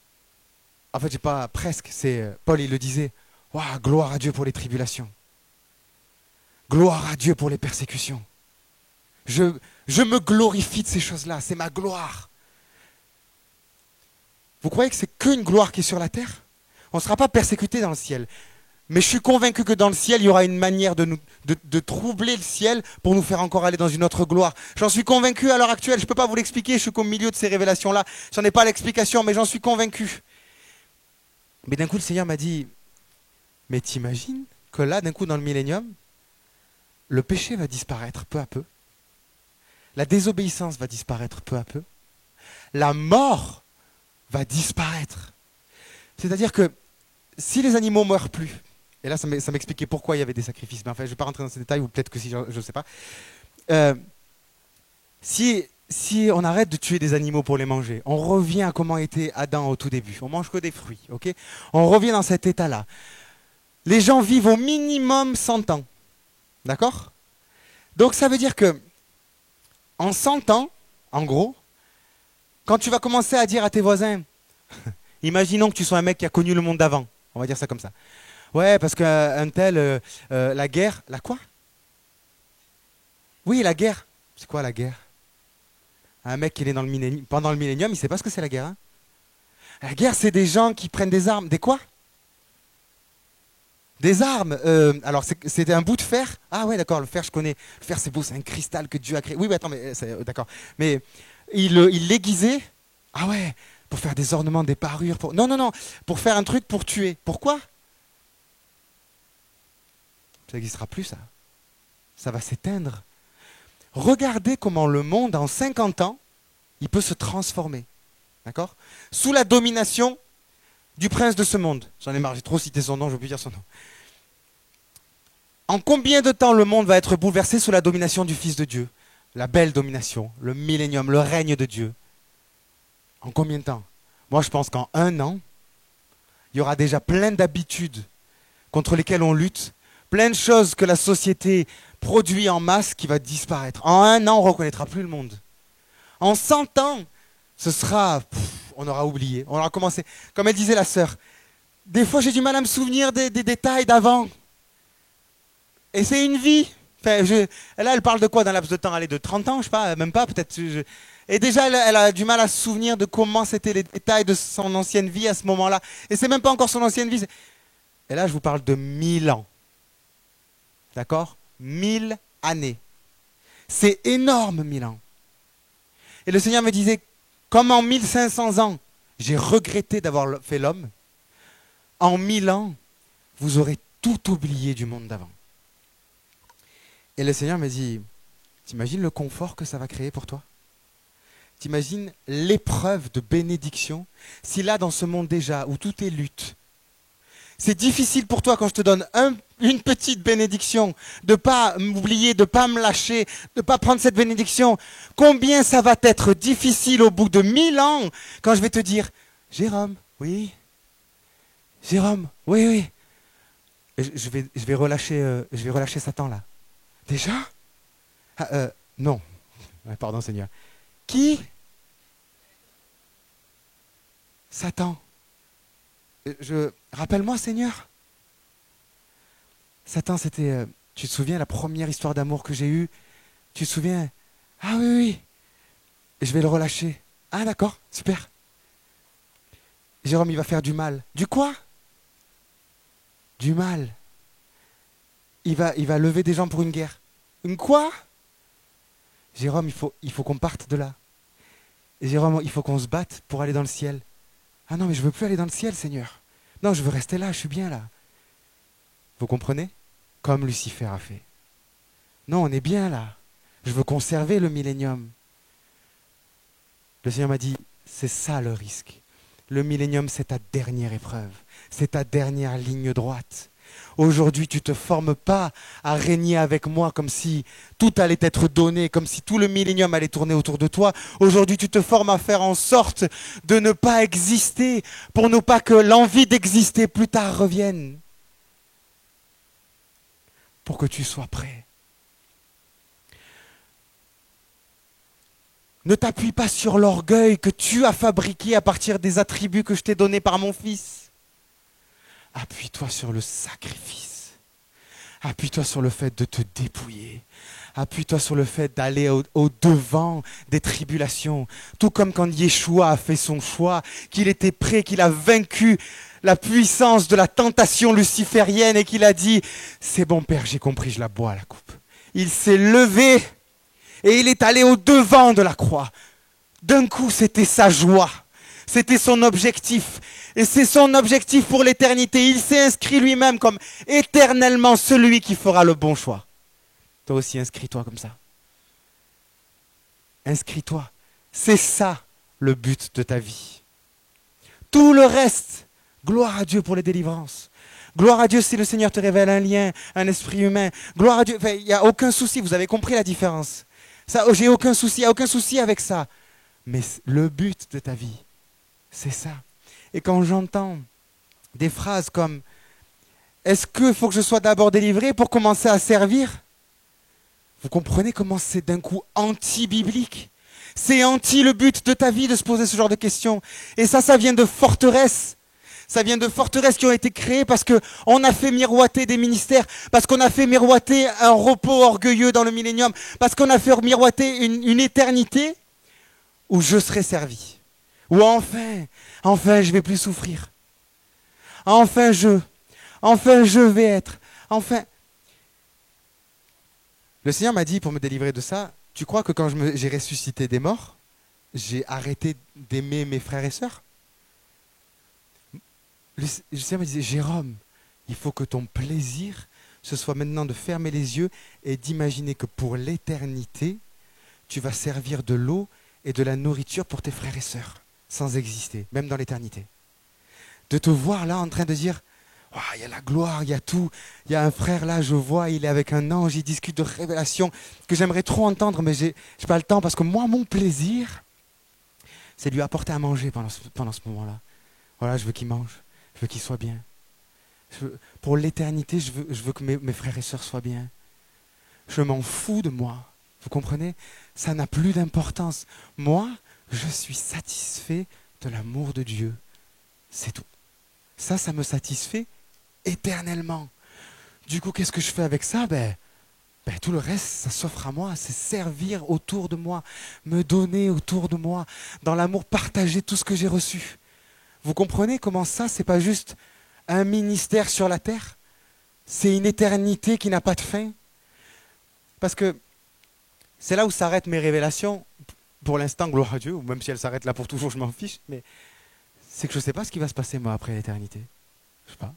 en fait j'ai pas presque, c'est Paul il le disait, waouh, gloire à Dieu pour les tribulations, gloire à Dieu pour les persécutions. Je me glorifie de ces choses-là, c'est ma gloire. Vous croyez que c'est qu'une gloire qui est sur la terre? On ne sera pas persécuté dans le ciel. Mais je suis convaincu que dans le ciel, il y aura une manière de troubler le ciel pour nous faire encore aller dans une autre gloire. J'en suis convaincu à l'heure actuelle, je ne peux pas vous l'expliquer, je suis qu'au milieu de ces révélations-là. Je n'en ai pas l'explication, mais j'en suis convaincu. Mais d'un coup, le Seigneur m'a dit, mais t'imagines que là, d'un coup, dans le millénium, le péché va disparaître peu à peu. La désobéissance va disparaître peu à peu. La mort va disparaître. C'est-à-dire que si les animaux ne meurent plus, et là ça m'expliquait pourquoi il y avait des sacrifices, mais enfin je ne vais pas rentrer dans ces détails, ou peut-être que si, je ne sais pas. Si on arrête de tuer des animaux pour les manger, on revient à comment était Adam au tout début, on mange que des fruits, ok? On revient dans cet état-là. Les gens vivent au minimum 100 ans, d'accord? Donc ça veut dire que en 100 ans, en gros, quand tu vas commencer à dire à tes voisins, imaginons que tu sois un mec qui a connu le monde d'avant, on va dire ça comme ça. Ouais, parce qu'un tel, la guerre, la quoi? Oui, la guerre. C'est quoi la guerre? Un mec qui est né pendant le millénium, il ne sait pas ce que c'est la guerre. Hein. La guerre, c'est des gens qui prennent des armes. Des quoi? Des armes. Alors, c'était un bout de fer. Ah ouais, d'accord, le fer, je connais. Le fer, c'est beau, c'est un cristal que Dieu a créé. Oui, mais attends, mais d'accord. Mais il l'aiguisait. Ah ouais, pour faire des ornements, des parures. Non, pour faire un truc pour tuer. Pourquoi? Ça n'existera plus, ça. Ça va s'éteindre. Regardez comment le monde, en 50 ans, il peut se transformer. D'accord? Sous la domination du prince de ce monde. J'en ai marre, j'ai trop cité son nom, je ne veux plus dire son nom. En combien de temps le monde va être bouleversé sous la domination du Fils de Dieu? La belle domination, le millénium, le règne de Dieu. En combien de temps? Moi, je pense qu'en 1 an, il y aura déjà plein d'habitudes contre lesquelles on lutte, plein de choses que la société produit en masse qui va disparaître. En 1 an, on ne reconnaîtra plus le monde. En 100 ans, ce sera... on aura oublié, on aura commencé. Comme elle disait la sœur, des fois j'ai du mal à me souvenir des détails d'avant. Et c'est une vie. Enfin, là, elle parle de quoi d'un laps de temps? Allez, de 30 ans, je sais pas, même pas, peut-être. Et déjà, elle a du mal à se souvenir de comment c'était les détails de son ancienne vie à ce moment-là. Et c'est même pas encore son ancienne vie. Et là, je vous parle de 1000 ans. D'accord? 1000 années. C'est énorme, 1000 ans. Et le Seigneur me disait, comme en 1500 ans, j'ai regretté d'avoir fait l'homme, en 1000 ans, vous aurez tout oublié du monde d'avant. Et le Seigneur me dit, t'imagines le confort que ça va créer pour toi? T'imagines l'épreuve de bénédiction? Si là, dans ce monde déjà, où tout est lutte, c'est difficile pour toi quand je te donne une petite bénédiction, de ne pas m'oublier, de ne pas me lâcher, de ne pas prendre cette bénédiction. Combien ça va être difficile au bout de 1000 ans quand je vais te dire, Jérôme, oui, Jérôme, oui, oui. Et je vais relâcher Satan là. Déjà? Non. Pardon Seigneur. Qui? Satan. Rappelle-moi Seigneur. Satan, c'était... tu te souviens la première histoire d'amour que j'ai eue? Tu te souviens? Ah oui, oui. Et je vais le relâcher. Ah d'accord, super. Jérôme, il va faire du mal. Du quoi? Du mal. Il va lever des gens pour une guerre. Une quoi? Jérôme, il faut qu'on parte de là. Et Jérôme, il faut qu'on se batte pour aller dans le ciel. Ah non, mais je veux plus aller dans le ciel, Seigneur. Non, je veux rester là, je suis bien là. Vous comprenez? Comme Lucifer a fait. Non, on est bien là. Je veux conserver le millénium. Le Seigneur m'a dit, c'est ça le risque. Le millénium, c'est ta dernière épreuve. C'est ta dernière ligne droite. Aujourd'hui, tu ne te formes pas à régner avec moi comme si tout allait être donné, comme si tout le millénium allait tourner autour de toi. Aujourd'hui, tu te formes à faire en sorte de ne pas exister pour ne pas que l'envie d'exister plus tard revienne. Pour que tu sois prêt. Ne t'appuie pas sur l'orgueil que tu as fabriqué à partir des attributs que je t'ai donnés par mon Fils. Appuie-toi sur le sacrifice. Appuie-toi sur le fait de te dépouiller. Appuie-toi sur le fait d'aller au devant des tribulations. Tout comme quand Yeshua a fait son choix, qu'il était prêt, qu'il a vaincu la puissance de la tentation luciférienne et qu'il a dit « C'est bon Père, j'ai compris, je la bois la coupe. » Il s'est levé et il est allé au devant de la croix. D'un coup, c'était sa joie. C'était son objectif. Et c'est son objectif pour l'éternité. Il s'est inscrit lui-même comme éternellement celui qui fera le bon choix. Toi aussi, inscris-toi comme ça. Inscris-toi. C'est ça le but de ta vie. Tout le reste, gloire à Dieu pour les délivrances. Gloire à Dieu si le Seigneur te révèle un lien, un esprit humain. Gloire à Dieu. Enfin, il n'y a aucun souci, vous avez compris la différence. Ça, j'ai aucun souci, il n'y a aucun souci avec ça. Mais le but de ta vie, c'est ça. Et quand j'entends des phrases comme « Est-ce qu'il faut que je sois d'abord délivré pour commencer à servir ?» Vous comprenez comment c'est d'un coup anti-biblique? C'est anti le but de ta vie de se poser ce genre de questions. Et ça vient de forteresses. Ça vient de forteresses qui ont été créées parce qu'on a fait miroiter des ministères, parce qu'on a fait miroiter un repos orgueilleux dans le millénium, parce qu'on a fait miroiter une éternité où je serai servi. Où enfin je vais plus souffrir. Enfin je vais être. Enfin. Le Seigneur m'a dit pour me délivrer de ça, tu crois que quand j'ai ressuscité des morts, j'ai arrêté d'aimer mes frères et sœurs? Le Seigneur me disait, Jérôme, il faut que ton plaisir, ce soit maintenant de fermer les yeux et d'imaginer que pour l'éternité, tu vas servir de l'eau et de la nourriture pour tes frères et sœurs, sans exister, même dans l'éternité. De te voir là en train de dire, oh, il y a la gloire, il y a tout, il y a un frère là, je vois, il est avec un ange, il discute de révélations que j'aimerais trop entendre, mais j'ai pas le temps parce que moi, mon plaisir, c'est de lui apporter à manger pendant ce moment-là. Voilà, je veux qu'il mange. Je veux qu'ils soient bien. Pour l'éternité, je veux que mes frères et sœurs soient bien. Je m'en fous de moi. Vous comprenez? Ça n'a plus d'importance. Moi, je suis satisfait de l'amour de Dieu. C'est tout. Ça me satisfait éternellement. Du coup, qu'est-ce que je fais avec ça? Tout le reste, ça s'offre à moi. C'est servir autour de moi, me donner autour de moi, dans l'amour, partager tout ce que j'ai reçu. Vous comprenez comment ça, c'est pas juste un ministère sur la terre? C'est une éternité qui n'a pas de fin. Parce que c'est là où s'arrêtent mes révélations. Pour l'instant, gloire à Dieu, ou même si elles s'arrêtent là pour toujours, je m'en fiche. Mais c'est que je ne sais pas ce qui va se passer, moi, après l'éternité. Je sais pas.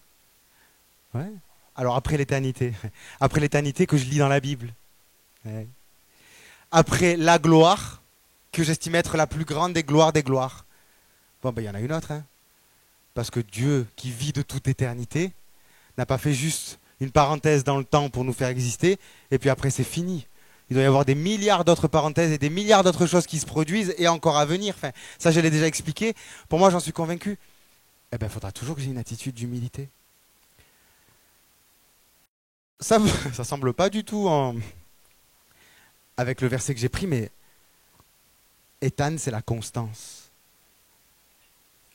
Ouais. Alors, après l'éternité. Après l'éternité que je lis dans la Bible. Ouais. Après la gloire, que j'estime être la plus grande des gloires des gloires. Bon, il y en a une autre. Hein. Parce que Dieu, qui vit de toute éternité, n'a pas fait juste une parenthèse dans le temps pour nous faire exister, et puis après, c'est fini. Il doit y avoir des milliards d'autres parenthèses et des milliards d'autres choses qui se produisent et encore à venir. Enfin, ça, je l'ai déjà expliqué. Pour moi, j'en suis convaincu. Eh bien, il faudra toujours que j'ai une attitude d'humilité. Ça ne semble pas du tout avec le verset que j'ai pris, mais Ethan, c'est la constance.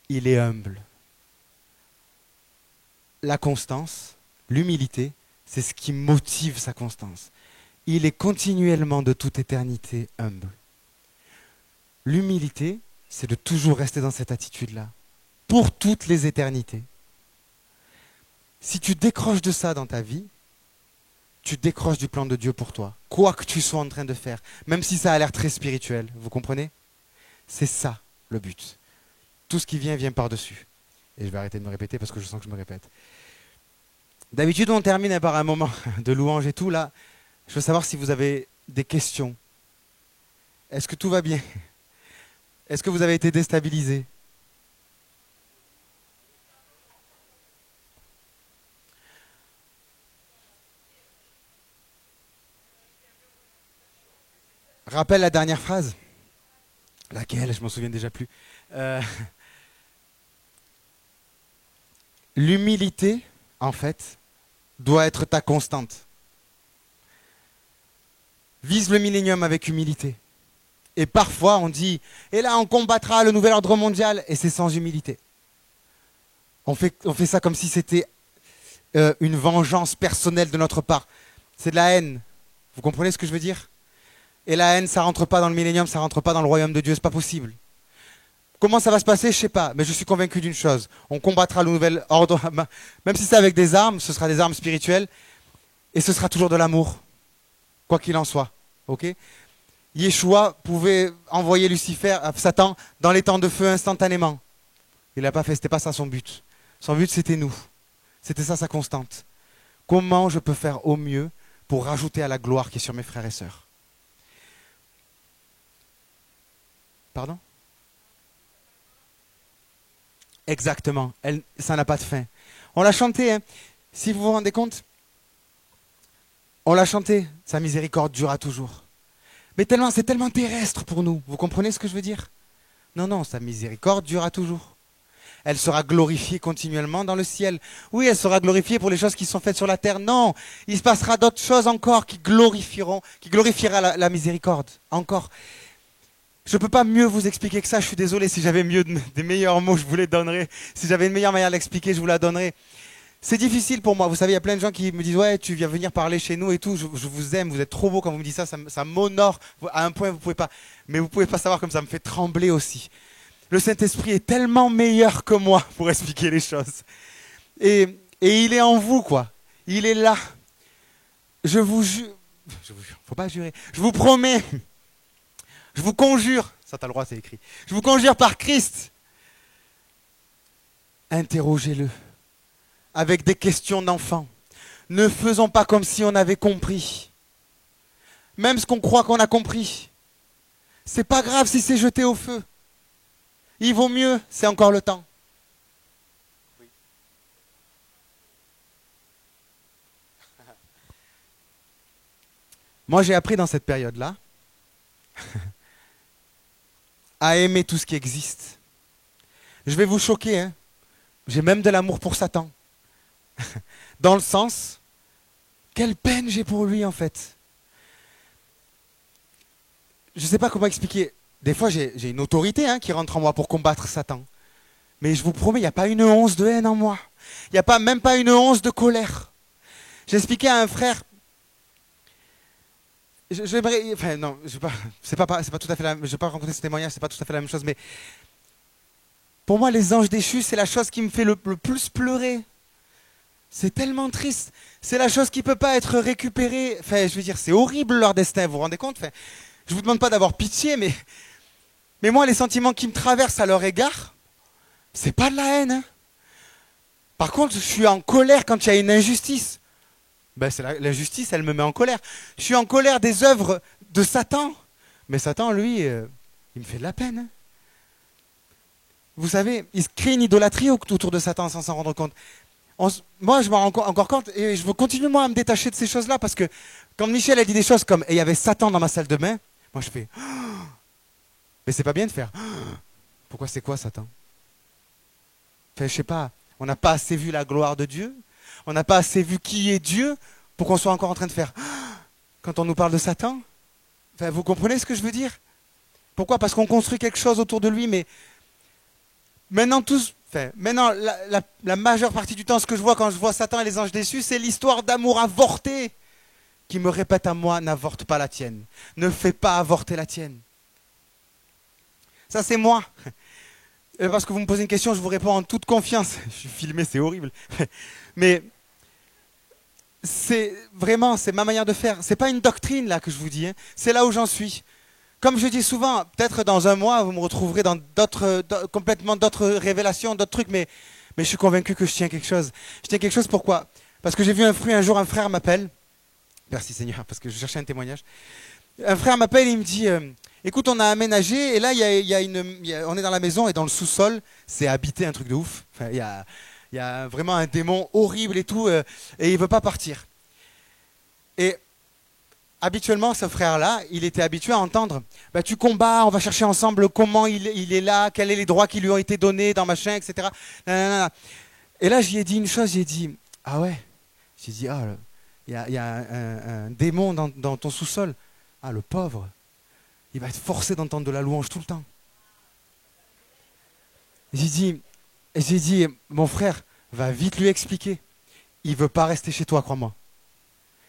Il est humble. La constance, l'humilité, c'est ce qui motive sa constance. Il est continuellement de toute éternité humble. L'humilité, c'est de toujours rester dans cette attitude-là, pour toutes les éternités. Si tu décroches de ça dans ta vie, tu décroches du plan de Dieu pour toi, quoi que tu sois en train de faire, même si ça a l'air très spirituel, vous comprenez? C'est ça le but. Tout ce qui vient par-dessus. Et je vais arrêter de me répéter parce que je sens que je me répète. D'habitude, on termine par un moment de louange et tout. Là, je veux savoir si vous avez des questions. Est-ce que tout va bien? Est-ce que vous avez été déstabilisé? Rappelle la dernière phrase. Laquelle? Je m'en souviens déjà plus. L'humilité, en fait, doit être ta constante. Vise le millénium avec humilité. Et parfois, on dit, et là, on combattra le nouvel ordre mondial, et c'est sans humilité. On fait ça comme si c'était une vengeance personnelle de notre part. C'est de la haine. Vous comprenez ce que je veux dire? Et la haine, ça rentre pas dans le millénium, ça rentre pas dans le royaume de Dieu, c'est pas possible. Comment ça va se passer, je sais pas, mais je suis convaincu d'une chose. On combattra le nouvel ordre, même si c'est avec des armes, ce sera des armes spirituelles, et ce sera toujours de l'amour, quoi qu'il en soit. Ok? Yeshua pouvait envoyer Lucifer, Satan, dans les temps de feu instantanément. Il l'a pas fait, c'était pas ça son but. Son but, c'était nous. C'était ça sa constante. Comment je peux faire au mieux pour rajouter à la gloire qui est sur mes frères et sœurs? Pardon? Exactement. Ça n'a pas de fin. On l'a chanté, hein. Si vous vous rendez compte, on l'a chanté. Sa miséricorde durera toujours. Mais c'est tellement terrestre pour nous. Vous comprenez ce que je veux dire? Non, non, sa miséricorde durera toujours. Elle sera glorifiée continuellement dans le ciel. Oui, elle sera glorifiée pour les choses qui sont faites sur la terre. Non, il se passera d'autres choses encore qui glorifiera la miséricorde. Encore. Je ne peux pas mieux vous expliquer que ça. Je suis désolé, si j'avais des meilleurs mots, je vous les donnerais. Si j'avais une meilleure manière de l'expliquer, je vous la donnerais. C'est difficile pour moi. Vous savez, il y a plein de gens qui me disent « Ouais, tu viens venir parler chez nous et tout. Je vous aime, vous êtes trop beau quand vous me dites ça. Ça m'honore à un point, vous pouvez pas. Mais vous pouvez pas savoir comme ça me fait trembler aussi. Le Saint-Esprit est tellement meilleur que moi pour expliquer les choses. Et il est en vous, quoi. Il est là. Je vous jure. Faut pas jurer. Je vous promets. Je vous conjure. Ça, t'as le droit, c'est écrit. Je vous conjure par Christ. Interrogez-le. Avec des questions d'enfant. Ne faisons pas comme si on avait compris. Même ce qu'on croit qu'on a compris. C'est pas grave si c'est jeté au feu. Il vaut mieux, c'est encore le temps. Oui. Moi, j'ai appris dans cette période-là à aimer tout ce qui existe. Je vais vous choquer, hein. J'ai même de l'amour pour Satan. Dans le sens, quelle peine j'ai pour lui en fait. Je ne sais pas comment expliquer. Des fois, j'ai une autorité qui rentre en moi pour combattre Satan. Mais je vous promets, il n'y a pas une once de haine en moi. Il n'y a même pas une once de colère. J'expliquais à un frère. Enfin, non, c'est pas tout à fait je vais pas raconter ce témoignage, c'est pas tout à fait la même chose, mais pour moi, les anges déchus, c'est la chose qui me fait le plus pleurer. C'est tellement triste. C'est la chose qui ne peut pas être récupérée. Enfin, je veux dire, c'est horrible leur destin, vous vous rendez compte? Enfin, je ne vous demande pas d'avoir pitié, mais moi, les sentiments qui me traversent à leur égard, c'est pas de la haine. Hein. Par contre, je suis en colère quand il y a une injustice. Ben, l'injustice, elle me met en colère. Je suis en colère des œuvres de Satan. Mais Satan, lui, il me fait de la peine. Hein. Vous savez, il se crée une idolâtrie autour de Satan sans s'en rendre compte. Moi, je m'en rends encore compte et je veux continuer moi, à me détacher de ces choses-là parce que quand Michel a dit des choses comme « et il y avait Satan dans ma salle de bain », moi je fais oh, « mais c'est pas bien de faire oh, pourquoi c'est quoi Satan ?» Enfin, je sais pas, on n'a pas assez vu la gloire de Dieu, on n'a pas assez vu qui est Dieu pour qu'on soit encore en train de faire oh, quand on nous parle de Satan. Enfin, vous comprenez ce que je veux dire? Pourquoi? Parce qu'on construit quelque chose autour de lui, mais maintenant la majeure partie du temps, ce que je vois quand je vois Satan et les anges déçus, c'est l'histoire d'amour avorté qui me répète à moi, n'avorte pas la tienne. Ne fais pas avorter la tienne. Ça, c'est moi. Parce que vous me posez une question, je vous réponds en toute confiance. Je suis filmé, c'est horrible. Mais c'est vraiment, c'est ma manière de faire. C'est pas une doctrine là que je vous dis. Hein. C'est là où j'en suis. Comme je dis souvent, peut-être dans un mois, vous me retrouverez dans complètement d'autres révélations, d'autres trucs, mais je suis convaincu que je tiens quelque chose. Je tiens quelque chose, pourquoi? Parce que j'ai vu un jour, un frère m'appelle. Merci Seigneur, parce que je cherchais un témoignage. Un frère m'appelle et il me dit, écoute, on a aménagé, et là, on est dans la maison, et dans le sous-sol, c'est habité, un truc de ouf. Enfin, il y a vraiment un démon horrible et tout, et il ne veut pas partir. Et habituellement, ce frère-là, il était habitué à entendre bah, tu combats, on va chercher ensemble comment il est là, quels sont les droits qui lui ont été donnés dans machin, etc. Nanana. Et là, j'y ai dit une chose, j'ai dit ah ouais. J'ai dit ah, il y a un démon dans ton sous-sol. Ah, le pauvre, il va être forcé d'entendre de la louange tout le temps. J'ai dit mon frère, va vite lui expliquer. Il ne veut pas rester chez toi, crois-moi.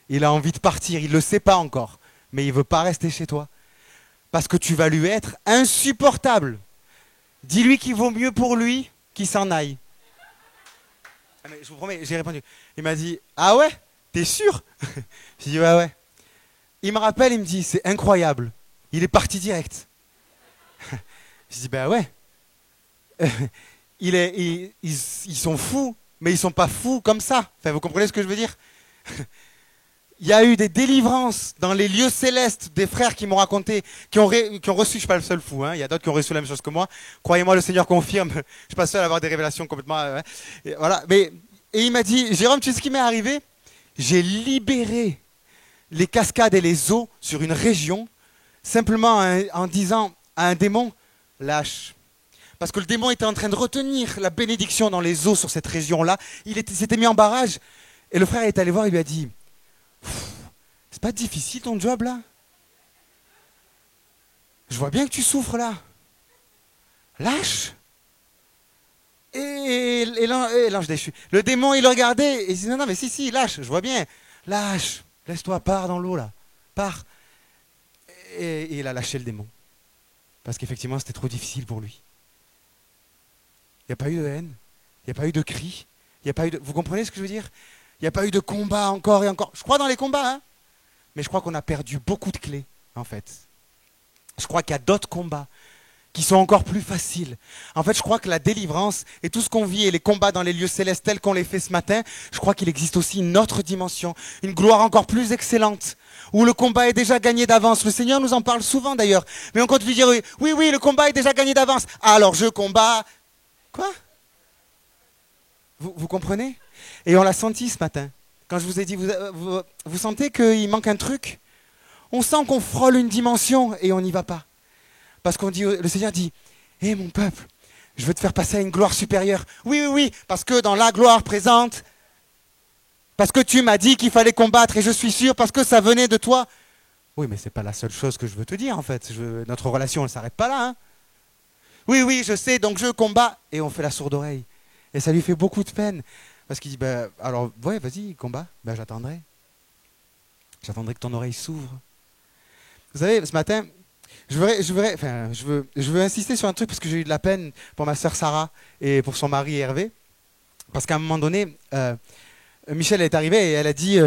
Il a envie de partir, il ne le sait pas encore, mais il ne veut pas rester chez toi. Parce que tu vas lui être insupportable. Dis-lui qu'il vaut mieux pour lui qu'il s'en aille. Ah mais je vous promets, j'ai répondu. Il m'a dit, ah ouais, t'es sûr? J'ai dit, ouais, ouais. Il me rappelle, il me dit, c'est incroyable. Il est parti direct. J'ai dit, ben ouais. Ils sont fous, mais ils ne sont pas fous comme ça. Enfin, vous comprenez ce que je veux dire? Il y a eu des délivrances dans les lieux célestes des frères qui m'ont raconté, qui ont reçu, je ne suis pas le seul fou, hein, il y a d'autres qui ont reçu la même chose que moi. Croyez-moi, le Seigneur confirme, je ne suis pas seul à avoir des révélations complètement... et voilà. Et il m'a dit, Jérôme, tu sais ce qui m'est arrivé? J'ai libéré les cascades et les eaux sur une région, simplement en disant à un démon, lâche. Parce que le démon était en train de retenir la bénédiction dans les eaux sur cette région-là. Il s'était mis en barrage. Et le frère est allé voir, il lui a dit, c'est pas difficile ton job là? Je vois bien que tu souffres là. Lâche. Et l'ange déchu. Le démon, il le regardait et il dit non, mais si, lâche, je vois bien. Lâche, laisse-toi, pars dans l'eau là. Pars. Et il a lâché le démon. Parce qu'effectivement, c'était trop difficile pour lui. Il n'y a pas eu de haine, il n'y a pas eu de cri, il n'y a pas eu de... Vous comprenez ce que je veux dire? Il n'y a pas eu de combat encore et encore. Je crois dans les combats, hein, mais je crois qu'on a perdu beaucoup de clés, en fait. Je crois qu'il y a d'autres combats qui sont encore plus faciles. En fait, je crois que la délivrance et tout ce qu'on vit et les combats dans les lieux célestes tels qu'on les fait ce matin, je crois qu'il existe aussi une autre dimension, une gloire encore plus excellente, où le combat est déjà gagné d'avance. Le Seigneur nous en parle souvent d'ailleurs. Mais on compte lui dire, oui, le combat est déjà gagné d'avance. Alors je combats... Quoi? Vous comprenez? Et on l'a senti ce matin. Quand je vous ai dit, vous sentez qu'il manque un truc? On sent qu'on frôle une dimension et on n'y va pas. Parce qu'on dit, le Seigneur dit, hé mon peuple, Je veux te faire passer à une gloire supérieure. Oui, oui, oui, parce que dans la gloire présente, parce que tu m'as dit qu'il fallait combattre et je suis sûr, parce que ça venait de toi. Oui, mais c'est pas la seule chose que je veux te dire en fait. Notre relation, elle s'arrête pas là. Hein. Oui, oui, je sais, donc je combats. Et on fait la sourde oreille. Et ça lui fait beaucoup de peine. Parce qu'il dit, bah, alors, ouais, vas-y, combat. Ben, j'attendrai. J'attendrai que ton oreille s'ouvre. Vous savez, ce matin, je veux insister sur un truc parce que j'ai eu de la peine pour ma sœur Sarah et pour son mari Hervé. Parce qu'à un moment donné, Michel est arrivé et elle a dit,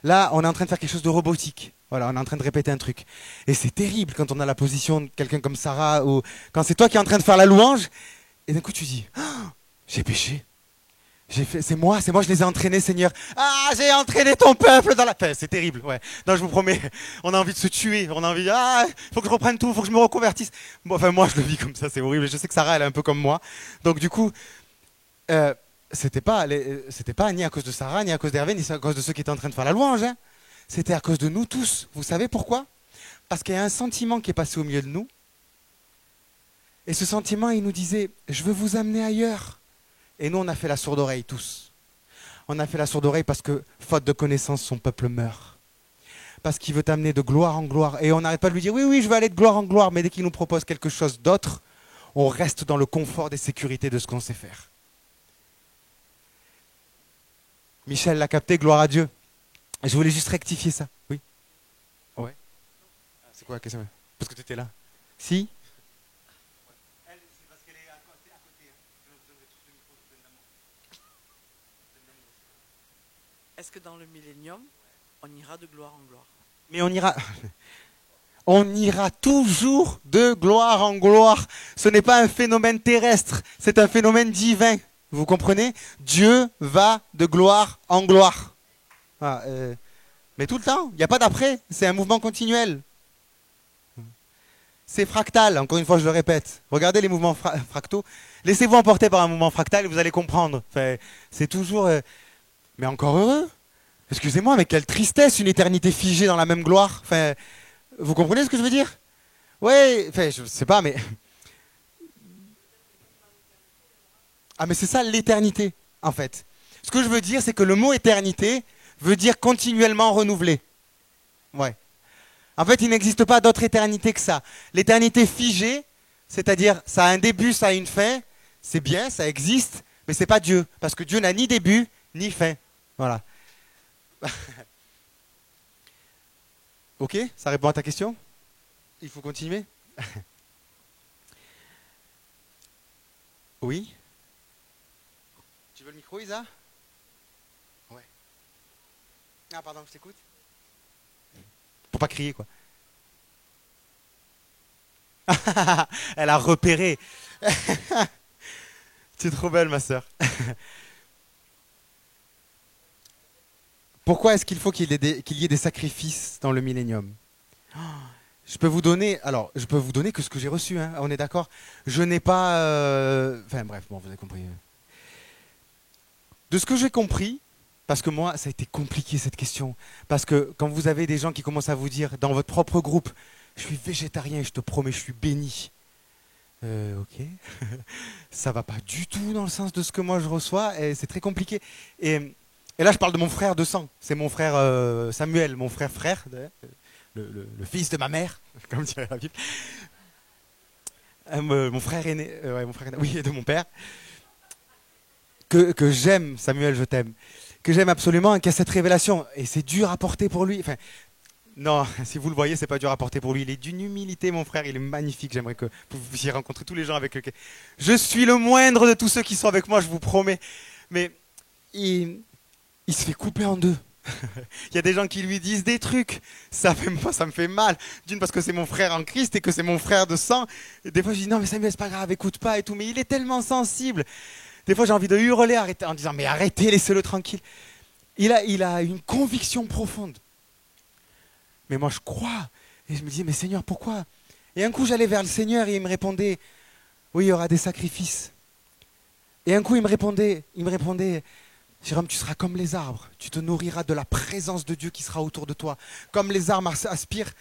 là, on est en train de faire quelque chose de robotique. Voilà, on est en train de répéter un truc. Et c'est terrible quand on a la position de quelqu'un comme Sarah ou quand c'est toi qui es en train de faire la louange. Et d'un coup, tu dis, oh, j'ai péché. C'est moi, je les ai entraînés, Seigneur. Ah, j'ai entraîné ton peuple dans la... Enfin, c'est terrible, ouais. Non, je vous promets, on a envie de se tuer. On a envie, faut que je reprenne tout, faut que je me reconvertisse. Bon, enfin, moi, je le vis comme ça, c'est horrible. Je sais que Sarah, elle est un peu comme moi. Donc, du coup, c'était pas ni à cause de Sarah, ni à cause d'Hervé, ni à cause de ceux qui étaient en train de faire la louange. Hein. C'était à cause de nous tous. Vous savez pourquoi? Parce qu'il y a un sentiment qui est passé au milieu de nous. Et ce sentiment, il nous disait, je veux vous amener ailleurs. Et nous, on a fait la sourde oreille tous. On a fait la sourde oreille parce que, faute de connaissance, son peuple meurt. Parce qu'il veut t'amener de gloire en gloire. Et on n'arrête pas de lui dire, oui, oui, je veux aller de gloire en gloire. Mais dès qu'il nous propose quelque chose d'autre, on reste dans le confort des sécurités de ce qu'on sait faire. Michel l'a capté, gloire à Dieu. Je voulais juste rectifier ça. Oui. Ouais. C'est quoi la question? Parce que tu étais là. Si. Est-ce que dans le millénium, on ira de gloire en gloire? Mais on ira toujours de gloire en gloire. Ce n'est pas un phénomène terrestre, c'est un phénomène divin. Vous comprenez? Dieu va de gloire en gloire. Ah, mais tout le temps, il n'y a pas d'après, c'est un mouvement continuel. C'est fractal, encore une fois je le répète. Regardez les mouvements fractaux. Laissez-vous emporter par un mouvement fractal et vous allez comprendre. Enfin, c'est toujours... mais encore heureux. Excusez-moi, mais quelle tristesse, une éternité figée dans la même gloire. Enfin, vous comprenez ce que je veux dire? Oui, enfin, je sais pas, mais... Ah, mais c'est ça l'éternité, en fait. Ce que je veux dire, c'est que le mot éternité veut dire continuellement renouvelé. Ouais. En fait, il n'existe pas d'autre éternité que ça. L'éternité figée, c'est-à-dire ça a un début, ça a une fin, c'est bien, ça existe, mais c'est pas Dieu, parce que Dieu n'a ni début ni fin. Voilà. Ok, ça répond à ta question? Il faut continuer? Oui? Tu veux le micro, Isa? Ouais. Ah, pardon, je t'écoute. Pour pas crier, quoi. Elle a repéré. Tu es trop belle, ma sœur. Pourquoi est-ce qu'il faut qu'il y ait des sacrifices dans le millénium? Je peux vous donner que ce que j'ai reçu, hein, on est d'accord? Je n'ai pas... Enfin bref, bon, vous avez compris. De ce que j'ai compris, parce que moi, ça a été compliqué cette question, parce que quand vous avez des gens qui commencent à vous dire, dans votre propre groupe, je suis végétarien et je te promets, je suis béni. Ok. Ça va pas du tout dans le sens de ce que moi je reçois, et c'est très compliqué. Et là, je parle de mon frère de sang. C'est mon frère Samuel, mon frère, le fils de ma mère, comme dirait la Bible. Mon frère aîné, oui, et de mon père. Que j'aime, Samuel, je t'aime. Que j'aime absolument, et qui a cette révélation. Et c'est dur à porter pour lui. Enfin, non, si vous le voyez, c'est pas dur à porter pour lui. Il est d'une humilité, mon frère. Il est magnifique. J'aimerais que vous puissiez rencontrer tous les gens avec lesquels. Je suis le moindre de tous ceux qui sont avec moi, je vous promets. Mais il se fait couper en deux. Il y a des gens qui lui disent des trucs. Ça me fait mal. D'une, parce que c'est mon frère en Christ et que c'est mon frère de sang. Et des fois, je dis non, mais Samuel, c'est pas grave, écoute pas et tout. Mais il est tellement sensible. Des fois, j'ai envie de hurler en disant mais arrêtez, laissez-le tranquille. Il a une conviction profonde. Mais moi, je crois. Et je me dis mais Seigneur, pourquoi? Et un coup, j'allais vers le Seigneur et il me répondait oui, il y aura des sacrifices. Et un coup, il me répondait Jérôme, tu seras comme les arbres. Tu te nourriras de la présence de Dieu qui sera autour de toi. Comme les arbres aspirent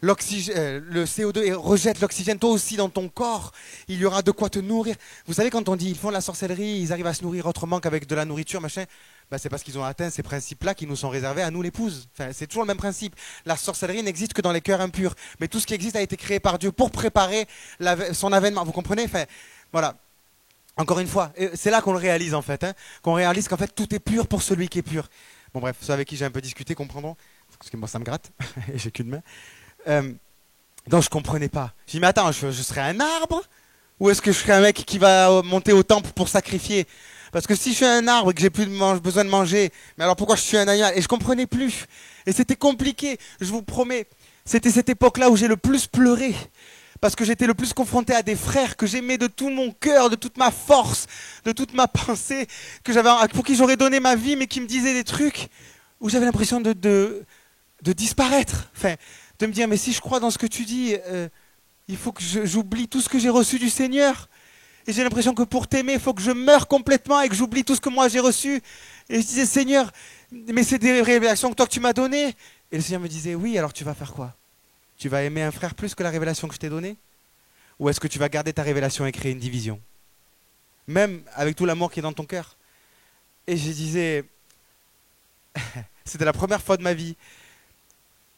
le CO2 rejette l'oxygène, toi aussi dans ton corps, il y aura de quoi te nourrir. Vous savez, quand on dit ils font de la sorcellerie, ils arrivent à se nourrir autrement qu'avec de la nourriture, machin, bah, c'est parce qu'ils ont atteint ces principes-là qui nous sont réservés à nous, l'épouse. Enfin, c'est toujours le même principe. La sorcellerie n'existe que dans les cœurs impurs. Mais tout ce qui existe a été créé par Dieu pour préparer son avènement. Vous comprenez? Enfin, voilà. Encore une fois, c'est là qu'on le réalise en fait, hein, qu'on réalise qu'en fait tout est pur pour celui qui est pur. Bon bref, ceux avec qui j'ai un peu discuté comprendront, parce que moi ça me gratte, et j'ai qu'une main. Donc je comprenais pas. J'ai dit mais attends, je serais un arbre ou est-ce que je serais un mec qui va monter au temple pour sacrifier? Parce que si je suis un arbre et que j'ai plus besoin de manger, mais alors pourquoi je suis un animal? Et je comprenais plus. Et c'était compliqué, je vous promets. C'était cette époque-là où j'ai le plus pleuré. Parce que j'étais le plus confronté à des frères que j'aimais de tout mon cœur, de toute ma force, de toute ma pensée, pour qui j'aurais donné ma vie, mais qui me disaient des trucs où j'avais l'impression de disparaître. Enfin, de me dire, mais si je crois dans ce que tu dis, il faut que j'oublie tout ce que j'ai reçu du Seigneur. Et j'ai l'impression que pour t'aimer, il faut que je meure complètement et que j'oublie tout ce que moi j'ai reçu. Et je disais, Seigneur, mais c'est des révélations que toi que tu m'as données. Et le Seigneur me disait, oui, alors tu vas faire quoi? Tu vas aimer un frère plus que la révélation que je t'ai donnée? Ou est-ce que tu vas garder ta révélation et créer une division? Même avec tout l'amour qui est dans ton cœur. Et je disais, c'était la première fois de ma vie.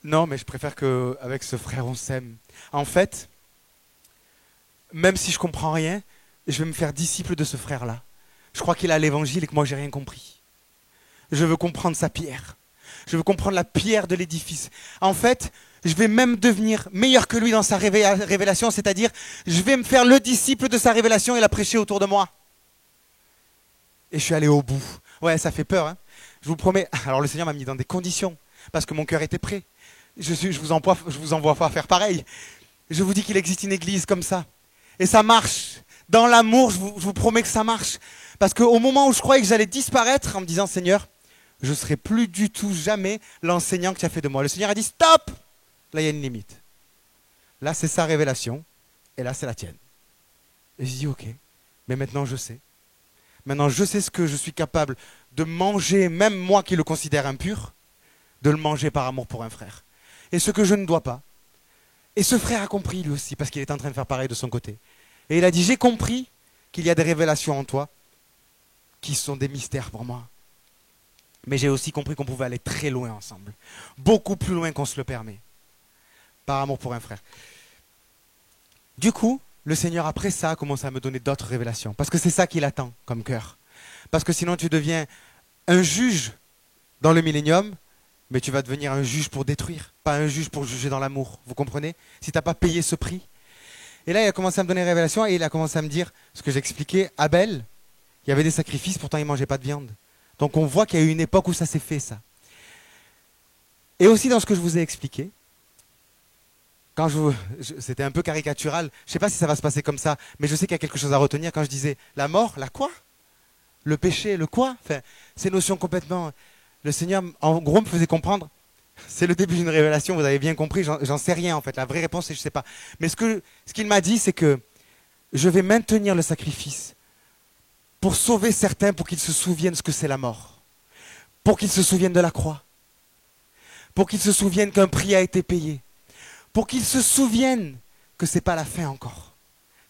Non, mais je préfère qu'avec ce frère on s'aime. En fait, même si je comprends rien, je vais me faire disciple de ce frère-là. Je crois qu'il a l'évangile et que moi j'ai rien compris. Je veux comprendre sa pierre. Je veux comprendre la pierre de l'édifice. En fait, je vais même devenir meilleur que lui dans sa révélation, c'est-à-dire, je vais me faire le disciple de sa révélation et la prêcher autour de moi. Et je suis allé au bout. Ouais, ça fait peur, hein. Je vous promets. Alors le Seigneur m'a mis dans des conditions, parce que mon cœur était prêt. Je vous envoie pas faire pareil. Je vous dis qu'il existe une église comme ça. Et ça marche. Dans l'amour, je vous promets que ça marche. Parce qu'au moment où je croyais que j'allais disparaître, en me disant, Seigneur, je ne serai plus du tout jamais l'enseignant que tu as fait de moi. Le Seigneur a dit, stop! Là, il y a une limite. Là, c'est sa révélation, et là, c'est la tienne. Et je dis, ok, mais maintenant, je sais. Maintenant, je sais ce que je suis capable de manger, même moi qui le considère impur, de le manger par amour pour un frère. Et ce que je ne dois pas. Et ce frère a compris, lui aussi, parce qu'il est en train de faire pareil de son côté. Et il a dit, j'ai compris qu'il y a des révélations en toi qui sont des mystères pour moi. Mais j'ai aussi compris qu'on pouvait aller très loin ensemble. Beaucoup plus loin qu'on se le permet. Par amour pour un frère. Du coup, le Seigneur, après ça, a commencé à me donner d'autres révélations. Parce que c'est ça qu'il attend comme cœur. Parce que sinon, tu deviens un juge dans le millénium, mais tu vas devenir un juge pour détruire. Pas un juge pour juger dans l'amour. Vous comprenez? Si tu n'as pas payé ce prix. Et là, il a commencé à me donner des révélations et il a commencé à me dire ce que j'expliquais. Abel, il y avait des sacrifices, pourtant il ne mangeait pas de viande. Donc on voit qu'il y a eu une époque où ça s'est fait, ça. Et aussi dans ce que je vous ai expliqué, quand c'était un peu caricatural, je ne sais pas si ça va se passer comme ça, mais je sais qu'il y a quelque chose à retenir quand je disais la mort, la quoi? Le péché, le quoi? Enfin, ces notions complètement... Le Seigneur, en gros, me faisait comprendre, c'est le début d'une révélation, vous avez bien compris, j'en sais rien en fait, la vraie réponse c'est je ne sais pas. Mais ce qu'il m'a dit, c'est que je vais maintenir le sacrifice pour sauver certains, pour qu'ils se souviennent ce que c'est la mort, pour qu'ils se souviennent de la croix, pour qu'ils se souviennent qu'un prix a été payé, pour qu'ils se souviennent que ce n'est pas la fin encore,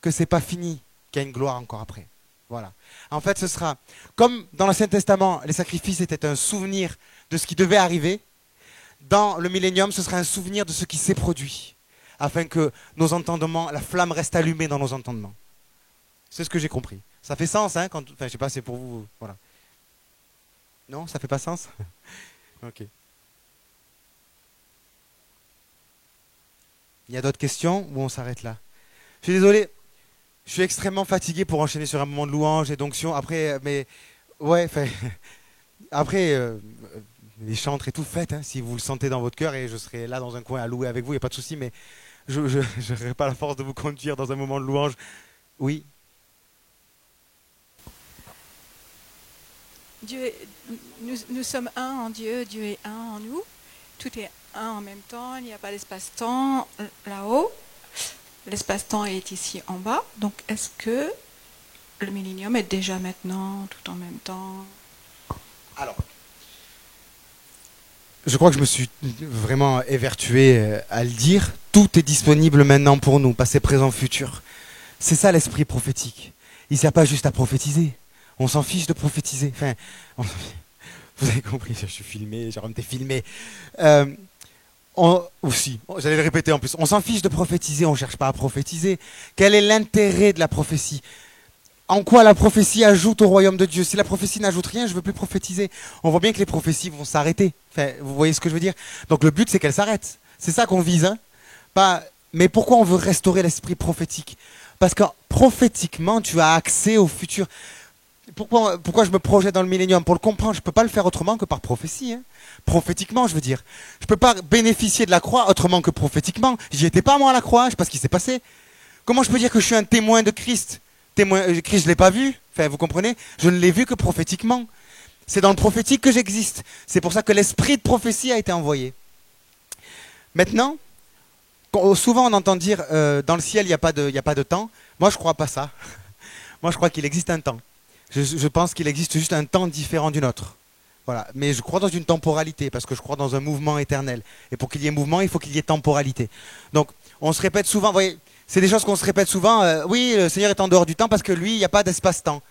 que ce n'est pas fini, qu'il y a une gloire encore après. Voilà. En fait, ce sera, comme dans l'Ancien Testament, les sacrifices étaient un souvenir de ce qui devait arriver, dans le millénium, ce sera un souvenir de ce qui s'est produit, afin que nos entendements, la flamme reste allumée dans nos entendements. C'est ce que j'ai compris. Ça fait sens, hein, enfin, je sais pas, c'est pour vous, voilà. Non, ça fait pas sens? Ok. Il y a d'autres questions ou on s'arrête là? Je suis désolé, je suis extrêmement fatigué pour enchaîner sur un moment de louange et d'onction. Après, mais ouais, après, les chantres et tout, faites, hein, si vous le sentez dans votre cœur et je serai là dans un coin à louer avec vous, il n'y a pas de souci, mais je n'aurai pas la force de vous conduire dans un moment de louange. Oui. Nous sommes un en Dieu, Dieu est un en nous. Tout est un en même temps, il n'y a pas d'espace-temps là-haut. L'espace-temps est ici en bas. Donc est-ce que le millénium est déjà maintenant, tout en même temps? Alors, je crois que je me suis vraiment évertué à le dire. Tout est disponible maintenant pour nous, passé, présent, futur. C'est ça l'esprit prophétique. Il ne sert pas juste à prophétiser. On s'en fiche de prophétiser. Enfin, vous avez compris, je suis filmé, Jérôme, t'es filmé. Aussi, j'allais le répéter en plus. On s'en fiche de prophétiser, on ne cherche pas à prophétiser. Quel est l'intérêt de la prophétie? En quoi la prophétie ajoute au royaume de Dieu? Si la prophétie n'ajoute rien, je ne veux plus prophétiser. On voit bien que les prophéties vont s'arrêter. Enfin, vous voyez ce que je veux dire? Donc le but, c'est qu'elles s'arrêtent. C'est ça qu'on vise. Hein, pas... Mais pourquoi on veut restaurer l'esprit prophétique? Parce que prophétiquement, tu as accès au futur. Pourquoi je me projette dans le millénium? Pour le comprendre, je ne peux pas le faire autrement que par prophétie. Hein. Prophétiquement, je veux dire. Je ne peux pas bénéficier de la croix autrement que prophétiquement. J'y étais pas moi à la croix, je ne sais pas ce qui s'est passé. Comment je peux dire que je suis un témoin de Christ? Christ, je ne l'ai pas vu. Enfin, vous comprenez? Je ne l'ai vu que prophétiquement. C'est dans le prophétique que j'existe. C'est pour ça que l'esprit de prophétie a été envoyé. Maintenant, souvent on entend dire dans le ciel il n'y a pas de temps. Moi je ne crois pas ça. Moi je crois qu'il existe un temps. Je pense qu'il existe juste un temps différent du nôtre. Voilà. Mais je crois dans une temporalité parce que je crois dans un mouvement éternel. Et pour qu'il y ait mouvement, il faut qu'il y ait temporalité. Donc on se répète souvent, vous voyez, c'est des choses qu'on se répète souvent. Oui, le Seigneur est en dehors du temps parce que lui, il n'y a pas d'espace-temps.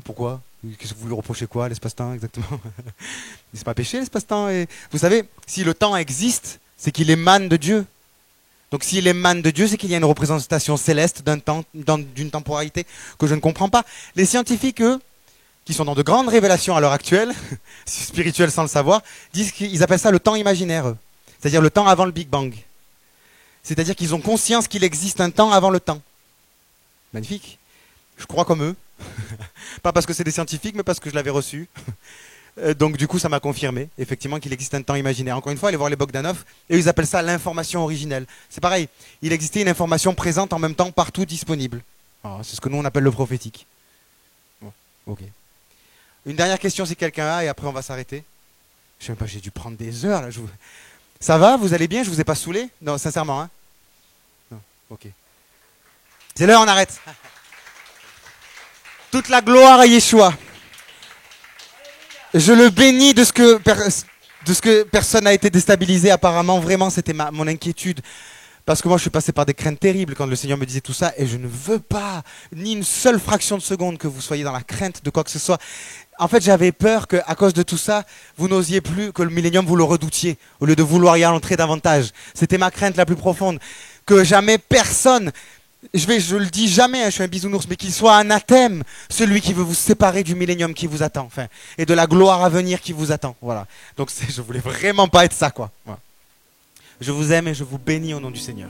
Pourquoi? Qu'est-ce que vous lui reprochez quoi, l'espace-temps exactement? C'est pas péché l'espace-temps. Et... Vous savez, si le temps existe, c'est qu'il émane de Dieu. Donc s'il émane de Dieu, c'est qu'il y a une représentation céleste d'un temps, d'une temporalité que je ne comprends pas. Les scientifiques, eux, qui sont dans de grandes révélations à l'heure actuelle, spirituelles sans le savoir, disent qu'ils appellent ça le temps imaginaire, eux. C'est-à-dire le temps avant le Big Bang. C'est-à-dire qu'ils ont conscience qu'il existe un temps avant le temps. Magnifique. Je crois comme eux. Pas parce que c'est des scientifiques, mais parce que je l'avais reçu. Donc du coup, ça m'a confirmé, effectivement, qu'il existe un temps imaginaire. Encore une fois, allez voir les Bogdanov, et ils appellent ça l'information originelle. C'est pareil, il existait une information présente en même temps, partout disponible. C'est ce que nous, on appelle le prophétique. Bon, ok. Une dernière question si quelqu'un a, et après on va s'arrêter. Je sais même pas, j'ai dû prendre des heures là. Ça va? Vous allez bien? Je vous ai pas saoulé? Non, sincèrement, hein? Non, ok. C'est l'heure, on arrête. Toute la gloire à Yeshua. Je le bénis de ce que personne n'a été déstabilisé apparemment. Vraiment, c'était mon inquiétude. Parce que moi, je suis passé par des craintes terribles quand le Seigneur me disait tout ça. Et je ne veux pas, ni une seule fraction de seconde, que vous soyez dans la crainte de quoi que ce soit. En fait, j'avais peur qu'à cause de tout ça, vous n'osiez plus, que le millénium, vous le redoutiez, au lieu de vouloir y entrer davantage. C'était ma crainte la plus profonde. Que jamais personne... Je le dis jamais, hein, je suis un bisounours, mais qu'il soit anathème, celui qui veut vous séparer du millénium qui vous attend, enfin, et de la gloire à venir qui vous attend. Voilà. Donc je voulais vraiment pas être ça, quoi. Voilà. Je vous aime et je vous bénis au nom du Seigneur.